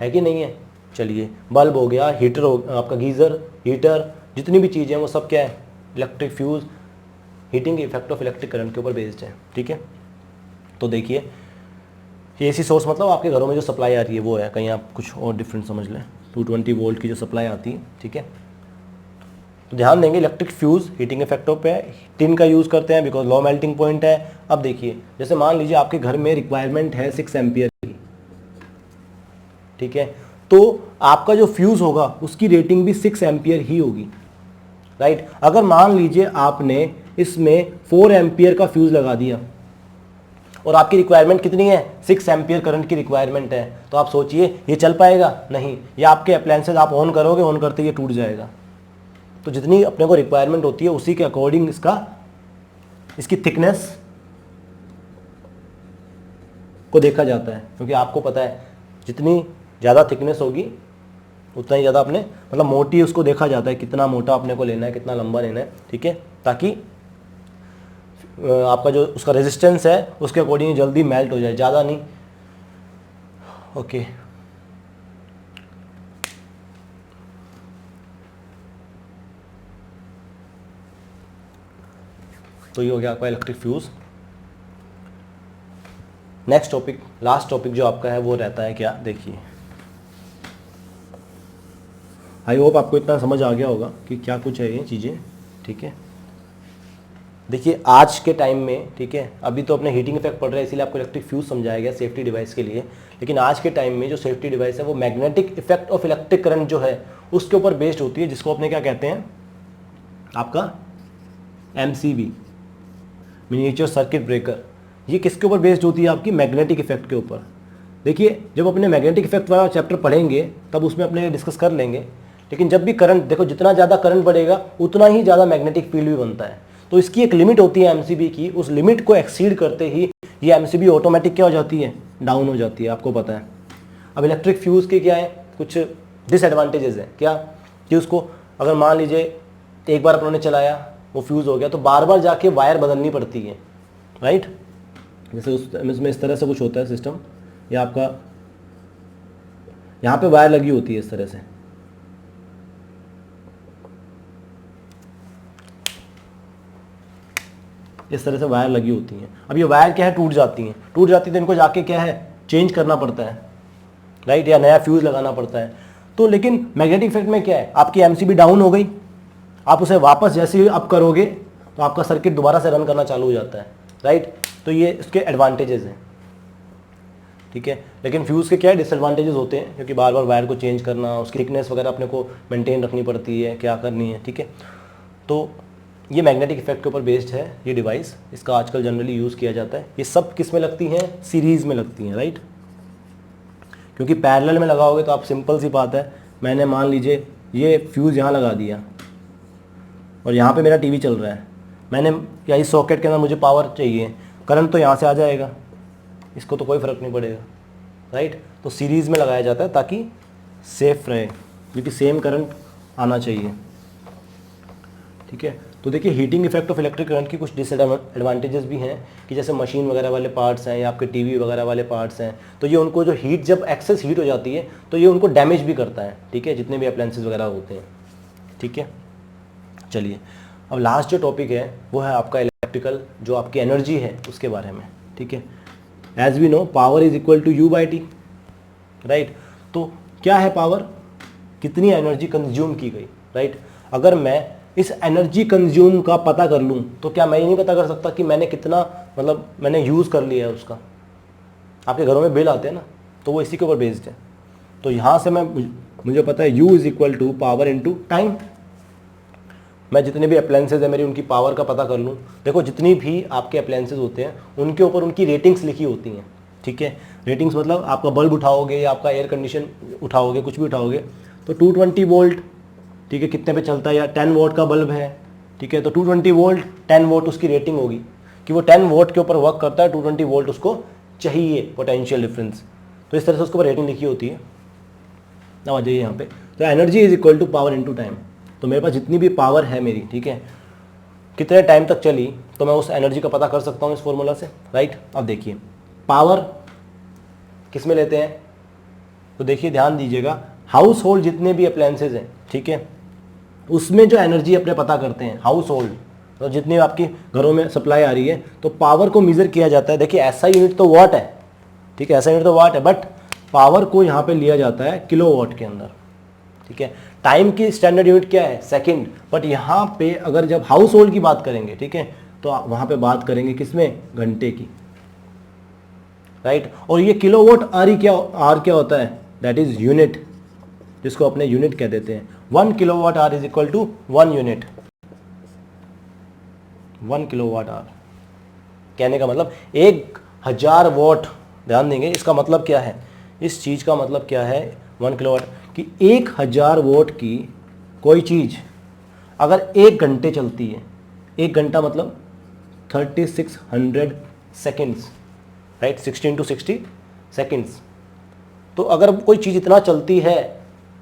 है कि नहीं है। चलिए, बल्ब हो गया, हीटर हो, आपका गीज़र, हीटर, जितनी भी चीज़ें वो सब क्या है, electric fuse, heating effect of electric current के ऊपर बेस्ड है। ठीक है, तो देखिए एसी सोर्स मतलब आपके घरों में जो सप्लाई आ रही है वो है, कहीं आप कुछ और डिफरेंट समझ लें, 220 वोल्ट की जो सप्लाई आती है। ठीक है, तो ध्यान देंगे इलेक्ट्रिक फ्यूज हीटिंग इफेक्टों पे टिन का यूज़ करते हैं बिकॉज लो मेल्टिंग पॉइंट है। अब देखिए, जैसे मान लीजिए आपके घर में रिक्वायरमेंट है 6 एम्पियर की। ठीक है, तो आपका जो फ्यूज होगा उसकी रेटिंग भी 6 एम्पियर ही होगी। राइट, अगर मान लीजिए आपने इसमें 4 एम्पियर का फ्यूज लगा दिया और आपकी रिक्वायरमेंट कितनी है, 6 एम्पियर करंट की रिक्वायरमेंट है, तो आप सोचिए ये चल पाएगा? नहीं, ये आपके अप्लायंसेस आप ऑन करोगे, ऑन करते ही ये टूट जाएगा। तो जितनी अपने को रिक्वायरमेंट होती है उसी के अकॉर्डिंग इसकी थिकनेस को देखा जाता है, क्योंकि आपको पता है जितनी ज़्यादा थिकनेस होगी उतना ही ज़्यादा अपने मतलब मोटी उसको देखा जाता है, कितना मोटा अपने को लेना है, कितना लंबा लेना है। ठीक है, ताकि आपका जो उसका रेजिस्टेंस है उसके अकॉर्डिंग जल्दी मेल्ट हो जाए, ज़्यादा नहीं। ओके, तो ये हो गया आपका electric fuse. Next topic, last topic जो आपका है वो रहता है क्या, देखिए आई होप आपको इतना समझ आ गया होगा कि क्या कुछ है ये चीज़ें। ठीक है, देखिए आज के टाइम में, ठीक है, अभी तो अपने हीटिंग इफेक्ट पड़ रहा है इसीलिए आपको इलेक्ट्रिक फ्यूज समझाया गया सेफ्टी डिवाइस के लिए, लेकिन आज के टाइम में जो सेफ्टी डिवाइस है वो magnetic effect of electric current जो है उसके ऊपर बेस्ड होती है, जिसको अपने क्या कहते हैं, आपका MCB, मिनिएचर सर्किट ब्रेकर। ये किसके ऊपर बेस्ड होती है, आपकी मैग्नेटिक इफेक्ट के ऊपर। देखिए जब अपने मैग्नेटिक इफेक्ट वाला चैप्टर पढ़ेंगे तब उसमें अपने डिस्कस कर लेंगे, लेकिन जब भी करंट देखो, जितना ज़्यादा करंट बढ़ेगा उतना ही ज़्यादा मैग्नेटिक फील्ड भी बनता है। तो इसकी एक लिमिट होती है एमसीबी की, उस लिमिट को एक्सीड करते ही ये एमसीबी ऑटोमेटिक क्या हो जाती है, डाउन हो जाती है, आपको पता है। अब इलेक्ट्रिक फ्यूज़ के क्या है, कुछ डिसएडवांटेजेस है क्या, कि उसको अगर मान लीजिए एक बार अपनों ने चलाया वो फ्यूज़ हो गया तो बार बार जाके वायर बदलनी पड़ती है, राइट। जैसे उसमें इस तरह से कुछ होता है सिस्टम, या आपका यहाँ पे वायर लगी होती है इस तरह से, इस तरह से वायर लगी होती हैं। अब ये वायर क्या है, टूट जाती हैं, टूट जाती है तो इनको जाके क्या है, चेंज करना पड़ता है, राइट, या नया फ्यूज़ लगाना पड़ता है। तो लेकिन मैग्नेटिक इफेक्ट में क्या है, आपकी एमसीबी डाउन हो गई, आप उसे वापस जैसे ही अप करोगे तो आपका सर्किट दोबारा से रन करना चालू हो जाता है, राइट। तो ये इसके एडवांटेजेस हैं, ठीक है। लेकिन फ्यूज़ के क्या है, डिसएडवांटेजेस होते हैं, क्योंकि बार बार वायर को चेंज करना, उसकी थिकनेस वगैरह अपने को मेंटेन रखनी पड़ती है, क्या करनी है, ठीक है। तो ये मैग्नेटिक इफेक्ट के ऊपर बेस्ड है ये डिवाइस, इसका आजकल जनरली यूज़ किया जाता है। ये सब किस में लगती हैं, सीरीज़ में लगती हैं, राइट। क्योंकि पैरेलल में लगाओगे तो आप सिंपल सी बात है, मैंने मान लीजिए ये फ्यूज़ यहाँ लगा दिया और यहाँ पे मेरा टीवी चल रहा है, मैंने या इस सॉकेट के अंदर मुझे पावर चाहिए, करंट तो यहाँ से आ जाएगा, इसको तो कोई फ़र्क नहीं पड़ेगा, राइट। तो सीरीज़ में लगाया जाता है ताकि सेफ रहे, क्योंकि सेम करंट आना चाहिए, ठीक है। तो देखिए heating effect of electric current की कुछ डिसएडवांटेजेस भी हैं, कि जैसे मशीन वगैरह वाले पार्ट्स हैं या आपके टीवी वगैरह वाले पार्ट्स हैं, तो ये उनको जो हीट, जब एक्सेस हीट हो जाती है तो ये उनको डैमेज भी करता है, ठीक है, जितने भी अप्लायंसेस वगैरह होते हैं, ठीक है। चलिए अब लास्ट जो टॉपिक है वो है आपका इलेक्ट्रिकल, जो आपकी एनर्जी है उसके बारे में, ठीक है। As we know power is equal to U by T, right. तो क्या है पावर, कितनी एनर्जी कंज्यूम की गई, राइट। अगर मैं इस एनर्जी कंज्यूम का पता कर लूँ तो क्या मैं ये नहीं पता कर सकता कि मैंने कितना, मतलब मैंने यूज़ कर लिया है उसका। आपके घरों में बिल आते हैं ना, तो वो इसी के ऊपर बेस्ड है। तो यहाँ से मुझे पता है U is equal to power into time. मैं जितने भी अप्लायंसेज है मेरी, उनकी पावर का पता कर लूँ। देखो जितनी भी आपके अप्लायंसेज होते हैं उनके ऊपर उनकी रेटिंग्स लिखी होती हैं, ठीक है। रेटिंग्स मतलब आपका बल्ब उठाओगे या आपका एयर कंडीशन उठाओगे, कुछ भी उठाओगे, तो 220 वोल्ट, ठीक है, कितने पे चलता है, या 10 वोट का बल्ब है, ठीक है, तो 220 वोल्ट 10 वोट उसकी रेटिंग होगी कि वो 10 वोट के ऊपर वर्क करता है, 220 वोल्ट उसको चाहिए पोटेंशियल डिफरेंस। तो इस तरह से उसके ऊपर रेटिंग लिखी होती है। अब आ जाइए यहाँ पे, तो energy is equal to power into time. तो मेरे पास जितनी भी पावर है मेरी, ठीक है, कितने टाइम तक चली, तो मैं उस एनर्जी का पता कर सकता हूँ इस फॉर्मूला से, राइट। अब देखिए पावर किस में लेते हैं, तो देखिए ध्यान दीजिएगा, हाउस होल्ड जितने भी अप्लायंसेज हैं, ठीक है, उसमें जो एनर्जी अपने पता करते हैं, हाउस होल्ड तो जितनी आपकी घरों में सप्लाई आ रही है, तो पावर को मेजर किया जाता है। देखिए ऐसा यूनिट तो वाट है, ठीक है, ऐसा यूनिट तो वाट है, बट पावर को यहाँ पे लिया जाता है किलोवाट के अंदर, ठीक है। टाइम की स्टैंडर्ड यूनिट क्या है, सेकंड, बट यहाँ पे अगर जब हाउस होल्ड की बात करेंगे, ठीक है, तो वहाँ पे बात करेंगे किसमें, घंटे की, राइट। और ये किलोवाट आर क्या होता है, दैट इज यूनिट, जिसको अपने यूनिट कह देते हैं। 1 kilowatt hour is equal to 1 unit. 1 kilowatt hour कहने का मतलब 1000 वॉट। ध्यान देंगे इसका मतलब क्या है, इस चीज का मतलब क्या है 1 किलोवाट, कि 1000 वॉट की कोई चीज अगर 1 घंटे चलती है, 1 घंटा मतलब 3600 सेकेंड्स, राइट, 16 to 60 सेकेंड्स। तो अगर कोई चीज इतना चलती है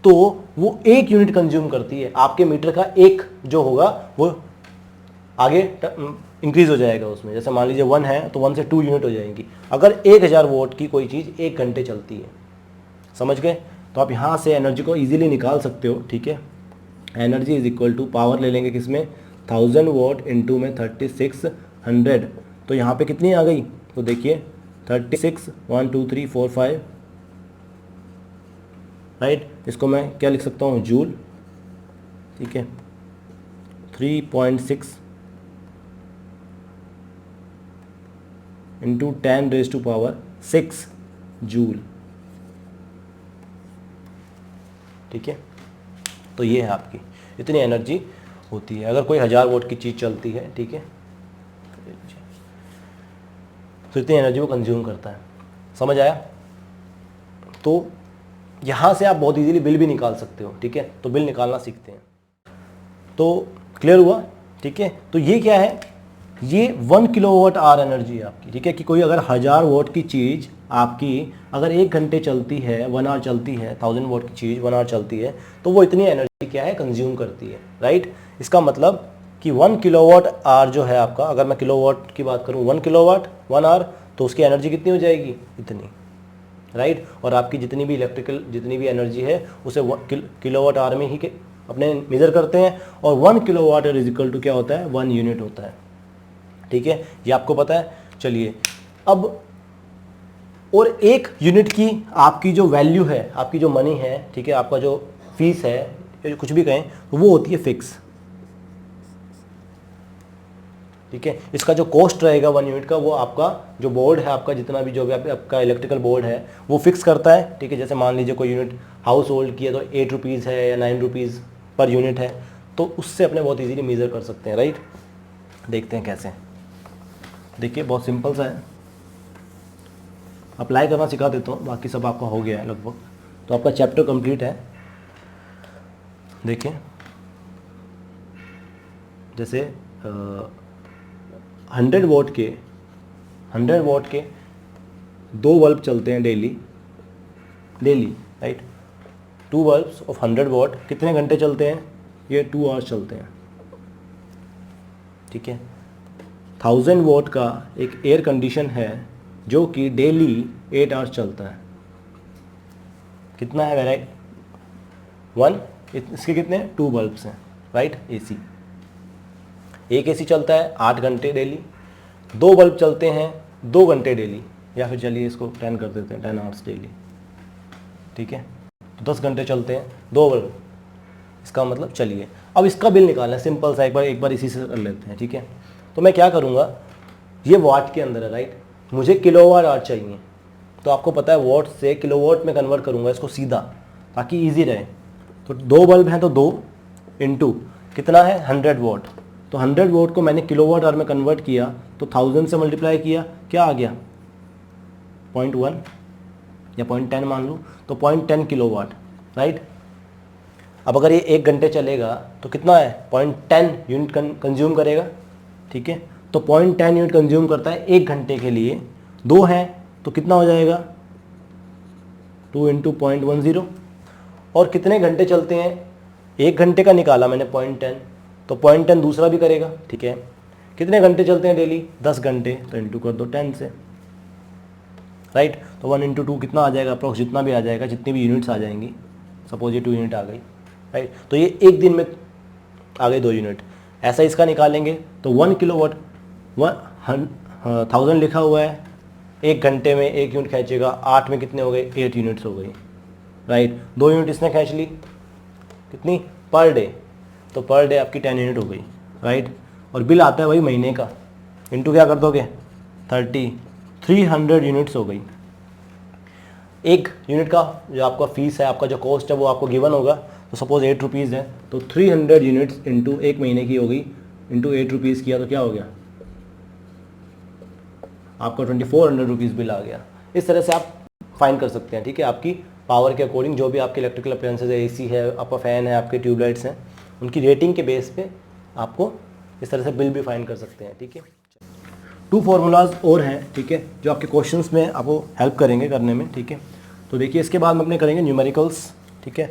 तो वो 1 यूनिट कंज्यूम करती है। आपके मीटर का एक जो होगा वो आगे इंक्रीज हो जाएगा उसमें, जैसे मान लीजिए 1 है तो 1 से 2 यूनिट हो जाएंगी अगर 1000 वोट की कोई चीज़ 1 घंटे चलती है। समझ गए? तो आप यहाँ से एनर्जी को इजीली निकाल सकते हो, ठीक है। Energy is equal to power ले लेंगे किसमें, 1000 वोट इंटू में 3600, तो यहाँ पे कितनी आ गई, तो देखिए 36 1 2 3 4 5, राइट। इसको मैं क्या लिख सकता हूँ, जूल, ठीक है, 3.6 इंटू 10⁻⁶ जूल, ठीक है। तो ये है आपकी इतनी एनर्जी होती है अगर कोई 1000 वोट की चीज़ चलती है, ठीक है, तो इतनी एनर्जी वो कंज्यूम करता है। समझ आया? तो यहाँ से आप बहुत इजीली बिल भी निकाल सकते हो, ठीक है। तो बिल निकालना सीखते हैं। तो क्लियर हुआ ठीक है। तो ये क्या है, ये 1 किलोवाट आवर एनर्जी है आपकी, ठीक है। कि कोई अगर 1000 वोट की चीज़ आपकी अगर 1 घंटे चलती है, 1 आवर चलती है, 1000 वोट की चीज़ 1 आवर चलती है, तो वो इतनी एनर्जी क्या है, कंज्यूम करती है, राइट। इसका मतलब कि 1 किलोवाट आवर जो है आपका, अगर मैं किलोवाट की बात करूँ, 1 किलोवाट 1 आवर, तो उसकी एनर्जी कितनी हो जाएगी, इतनी, राइट। और आपकी जितनी भी इलेक्ट्रिकल जितनी भी एनर्जी है उसे किलोवाट आवर में ही अपने मेज़र करते हैं, और 1 किलोवाट इज इक्वल टू क्या होता है, 1 यूनिट होता है, ठीक है। ये आपको पता है। चलिए अब, और 1 यूनिट की आपकी जो वैल्यू है, आपकी जो मनी है, ठीक है, आपका जो फीस है, कुछ भी कहें, वो होती है फिक्स, ठीक है। इसका जो कॉस्ट रहेगा 1 यूनिट का, वो आपका जो बोर्ड है, आपका जितना भी जो भी आपका इलेक्ट्रिकल बोर्ड है वो फिक्स करता है, ठीक है। जैसे मान लीजिए कोई यूनिट हाउस होल्ड की है तो 8 रुपीज़ है या 9 रुपीज़ पर यूनिट है, तो उससे अपने बहुत इजीली मेज़र कर सकते हैं, राइट। देखते हैं कैसे। देखिए बहुत सिंपल सा है, अप्लाई करना सिखा देता हूँ, बाकी सब आपका हो गया है लगभग। तो आपका चैप्टर कंप्लीट है। देखिए जैसे 100 वोट के 2 बल्ब चलते हैं daily, right. 2 bulbs of 100 vote कितने घंटे चलते हैं, ये 2 आवर्स चलते हैं, ठीक है। 1000 वोट का एक एयर कंडीशन है जो कि डेली 8 आवर्स चलता है, कितना है वेराइट 1, इसके कितने 2 बल्ब्स हैं, राइट। एसी, एक एसी चलता है 8 घंटे डेली, 2 बल्ब चलते हैं 2 घंटे डेली, या फिर चलिए इसको 10 कर देते हैं, 10 आवर्स डेली, ठीक है। तो 10 घंटे चलते हैं 2 बल्ब, इसका मतलब चलिए अब इसका बिल निकालना है, सिंपल सा, एक बार इसी से कर लेते हैं, ठीक है। तो मैं क्या करूँगा, ये वाट के अंदर है, राइट, मुझे किलोवाट आवर चाहिए, तो आपको पता है वॉट से किलोवाट में कन्वर्ट करूँगा इसको सीधा, ताकि ईजी रहे। तो 2 बल्ब हैं तो 2 इंटू कितना है 100 वोट, तो 100 वोट को मैंने किलोवाट आवर में कन्वर्ट किया, तो 1000 से मल्टीप्लाई किया, क्या आ गया 0.1 या 0.10 मान लूँ, तो 0.10 किलोवाट, राइट। अब अगर ये 1 घंटे चलेगा तो कितना है 0.10 यूनिट कंज्यूम करेगा, ठीक है। तो 0.10 यूनिट कंज्यूम करता है 1 घंटे के लिए, 2 हैं तो कितना हो जाएगा 2 इंटू 0.10, और कितने घंटे चलते हैं, 1 घंटे का निकाला मैंने 0.10, तो 0.10 दूसरा भी करेगा, ठीक है। कितने घंटे चलते हैं डेली 10 घंटे, तो इंटू कर दो 10 से, राइट। तो 1 इंटू 2 कितना आ जाएगा, अप्रोक्स जितना भी आ जाएगा, जितनी भी यूनिट्स आ जाएंगी, सपोज ये 2 यूनिट आ गई, राइट। तो ये 1 दिन में आ गई 2 यूनिट, ऐसा इसका निकालेंगे तो 1 किलोवाट 1000 लिखा हुआ है, 1 घंटे में 1 यूनिट खींचेगा, 8 में कितने हो गए 8 यूनिट्स हो गई, राइट। 2 यूनिट इसने खींच ली, कितनी पर डे, तो पर डे आपकी 10 यूनिट हो गई, राइट। और बिल आता है वही महीने का, इंटू क्या कर दोगे 300 यूनिट्स हो गई। 1 यूनिट का जो आपका फीस है, आपका जो कॉस्ट है वो आपको गिवन होगा, तो सपोज 8 रुपीज़ है, तो 300 यूनिट्स इंटू 1 महीने की हो गई, इंटू 8 रुपीज़ किया तो क्या हो गया आपका 2400 रुपीज़ बिल आ गया। इस तरह से आप फाइन कर सकते हैं, ठीक है। आपकी पावर के अकॉर्डिंग जो भी आपके इलेक्ट्रिकल अप्लायंसेज है, एसी है, आपका फ़ैन है, आपके ट्यूबलाइट्स हैं, उनकी रेटिंग के बेस पे आपको इस तरह से बिल भी फाइन कर सकते हैं, ठीक है। 2 फार्मूलाज और हैं, ठीक है, जो आपके क्वेश्चंस में आपको हेल्प करेंगे करने में, ठीक है। तो देखिए इसके बाद हम अपने करेंगे न्यूमेरिकल्स, ठीक है।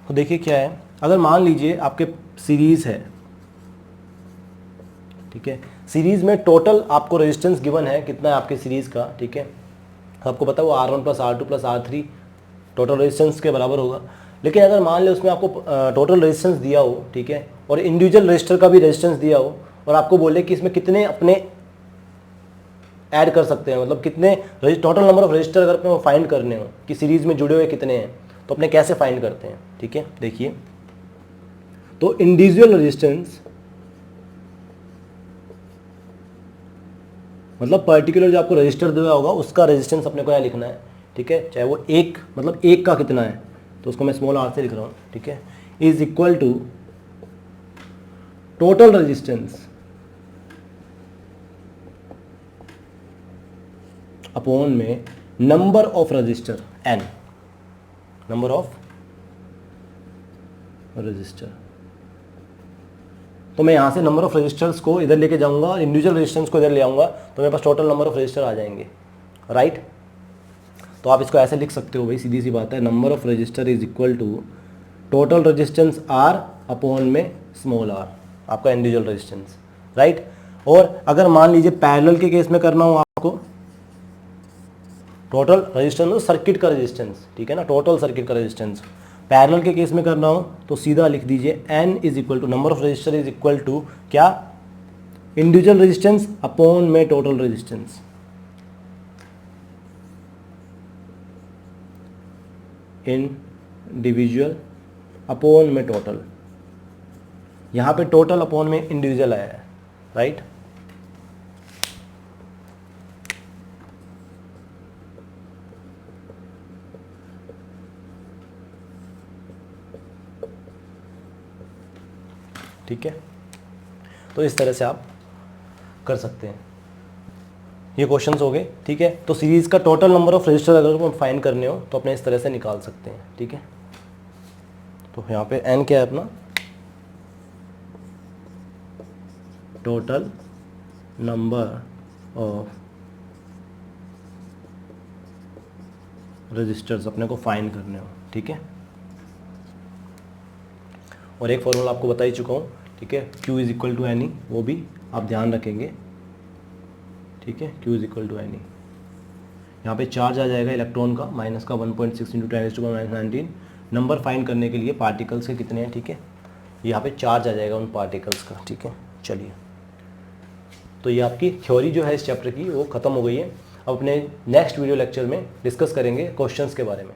तो देखिए क्या है, अगर मान लीजिए आपके सीरीज़ है, ठीक है, सीरीज़ में टोटल आपको रेजिस्टेंस गिवन है, कितना है आपके सीरीज़ का, ठीक है। आपको पता है वो R1 plus R2 plus R3 total resistance के बराबर होगा। लेकिन अगर मान ले उसमें आपको टोटल रेजिस्टेंस दिया हो, ठीक है, और इंडिविजुअल रजिस्टर का भी रेजिस्टेंस दिया हो, और आपको बोले कि इसमें कितने अपने ऐड कर सकते हैं, मतलब कितने टोटल नंबर ऑफ रजिस्टर अगर अपने फाइंड करने हो कि सीरीज़ में जुड़े हुए कितने हैं, तो अपने कैसे फाइंड करते हैं, ठीक है। देखिए तो इंडिविजुअल रेजिस्टेंस मतलब पर्टिकुलर जो आपको रजिस्टर दिया होगा उसका रेजिस्टेंस अपने को यहाँ लिखना है, ठीक है। चाहे वो एक मतलब एक का कितना है, तो उसको मैं स्मॉल r से लिख रहा हूँ, ठीक है, is equal to total resistance upon में number of resistor n, number of resistor, तो मैं यहाँ से नंबर ऑफ रजिस्टर्स को इधर लेके जाऊँगा और इंडिविजुअल रजिस्टेंस को इधर ले आऊँगा, तो मेरे पास टोटल नंबर ऑफ रजिस्टर आ जाएंगे, राइट। तो आप इसको ऐसे लिख सकते हो भाई, सीधी सी बात है, number of register is equal to total resistance R upon में स्मॉल आर, आपका इंडिविजुअल रेजिस्टेंस, राइट। और अगर मान लीजिए पैरेलल के केस में करना हो आपको, टोटल रेजिस्टेंस सर्किट का रेजिस्टेंस, ठीक है ना, टोटल सर्किट का रेजिस्टेंस, पैरेलल के केस में करना हो तो सीधा लिख दीजिए n is equal to number of register is equal to क्या, इंडिविजुअल रेजिस्टेंस अपॉन में टोटल रेजिस्टेंस, इंडिविजुअल अपॉन में टोटल, यहाँ पे टोटल अपॉन में इंडिविजुअल आया है, राइट। ठीक है, तो इस तरह से आप कर सकते हैं, ये क्वेश्चंस हो गए, ठीक है। तो सीरीज़ का टोटल नंबर ऑफ रजिस्टर अगर फाइंड करने हो तो अपने इस तरह से निकाल सकते हैं, ठीक है। तो यहाँ पे n क्या है अपना, टोटल नंबर ऑफ रजिस्टर्स अपने को फाइंड करने हो, ठीक है। और एक फॉर्मूला आपको बता ही चुका हूँ, ठीक है, Q is equal to N E, वो भी आप ध्यान रखेंगे, ठीक है, Q is equal to N E. यहाँ पे चार्ज आ जाएगा इलेक्ट्रॉन का माइनस का 1.6 इंटू 10⁻⁹ नंबर फाइंड करने के लिए पार्टिकल्स के कितने हैं, ठीक है, यहाँ पे चार्ज आ जाएगा उन पार्टिकल्स का, ठीक है। चलिए, तो ये आपकी थ्योरी जो है इस चैप्टर की वो ख़त्म हो गई है। अब अपने नेक्स्ट वीडियो लेक्चर में डिस्कस करेंगे क्वेश्चंस के बारे में।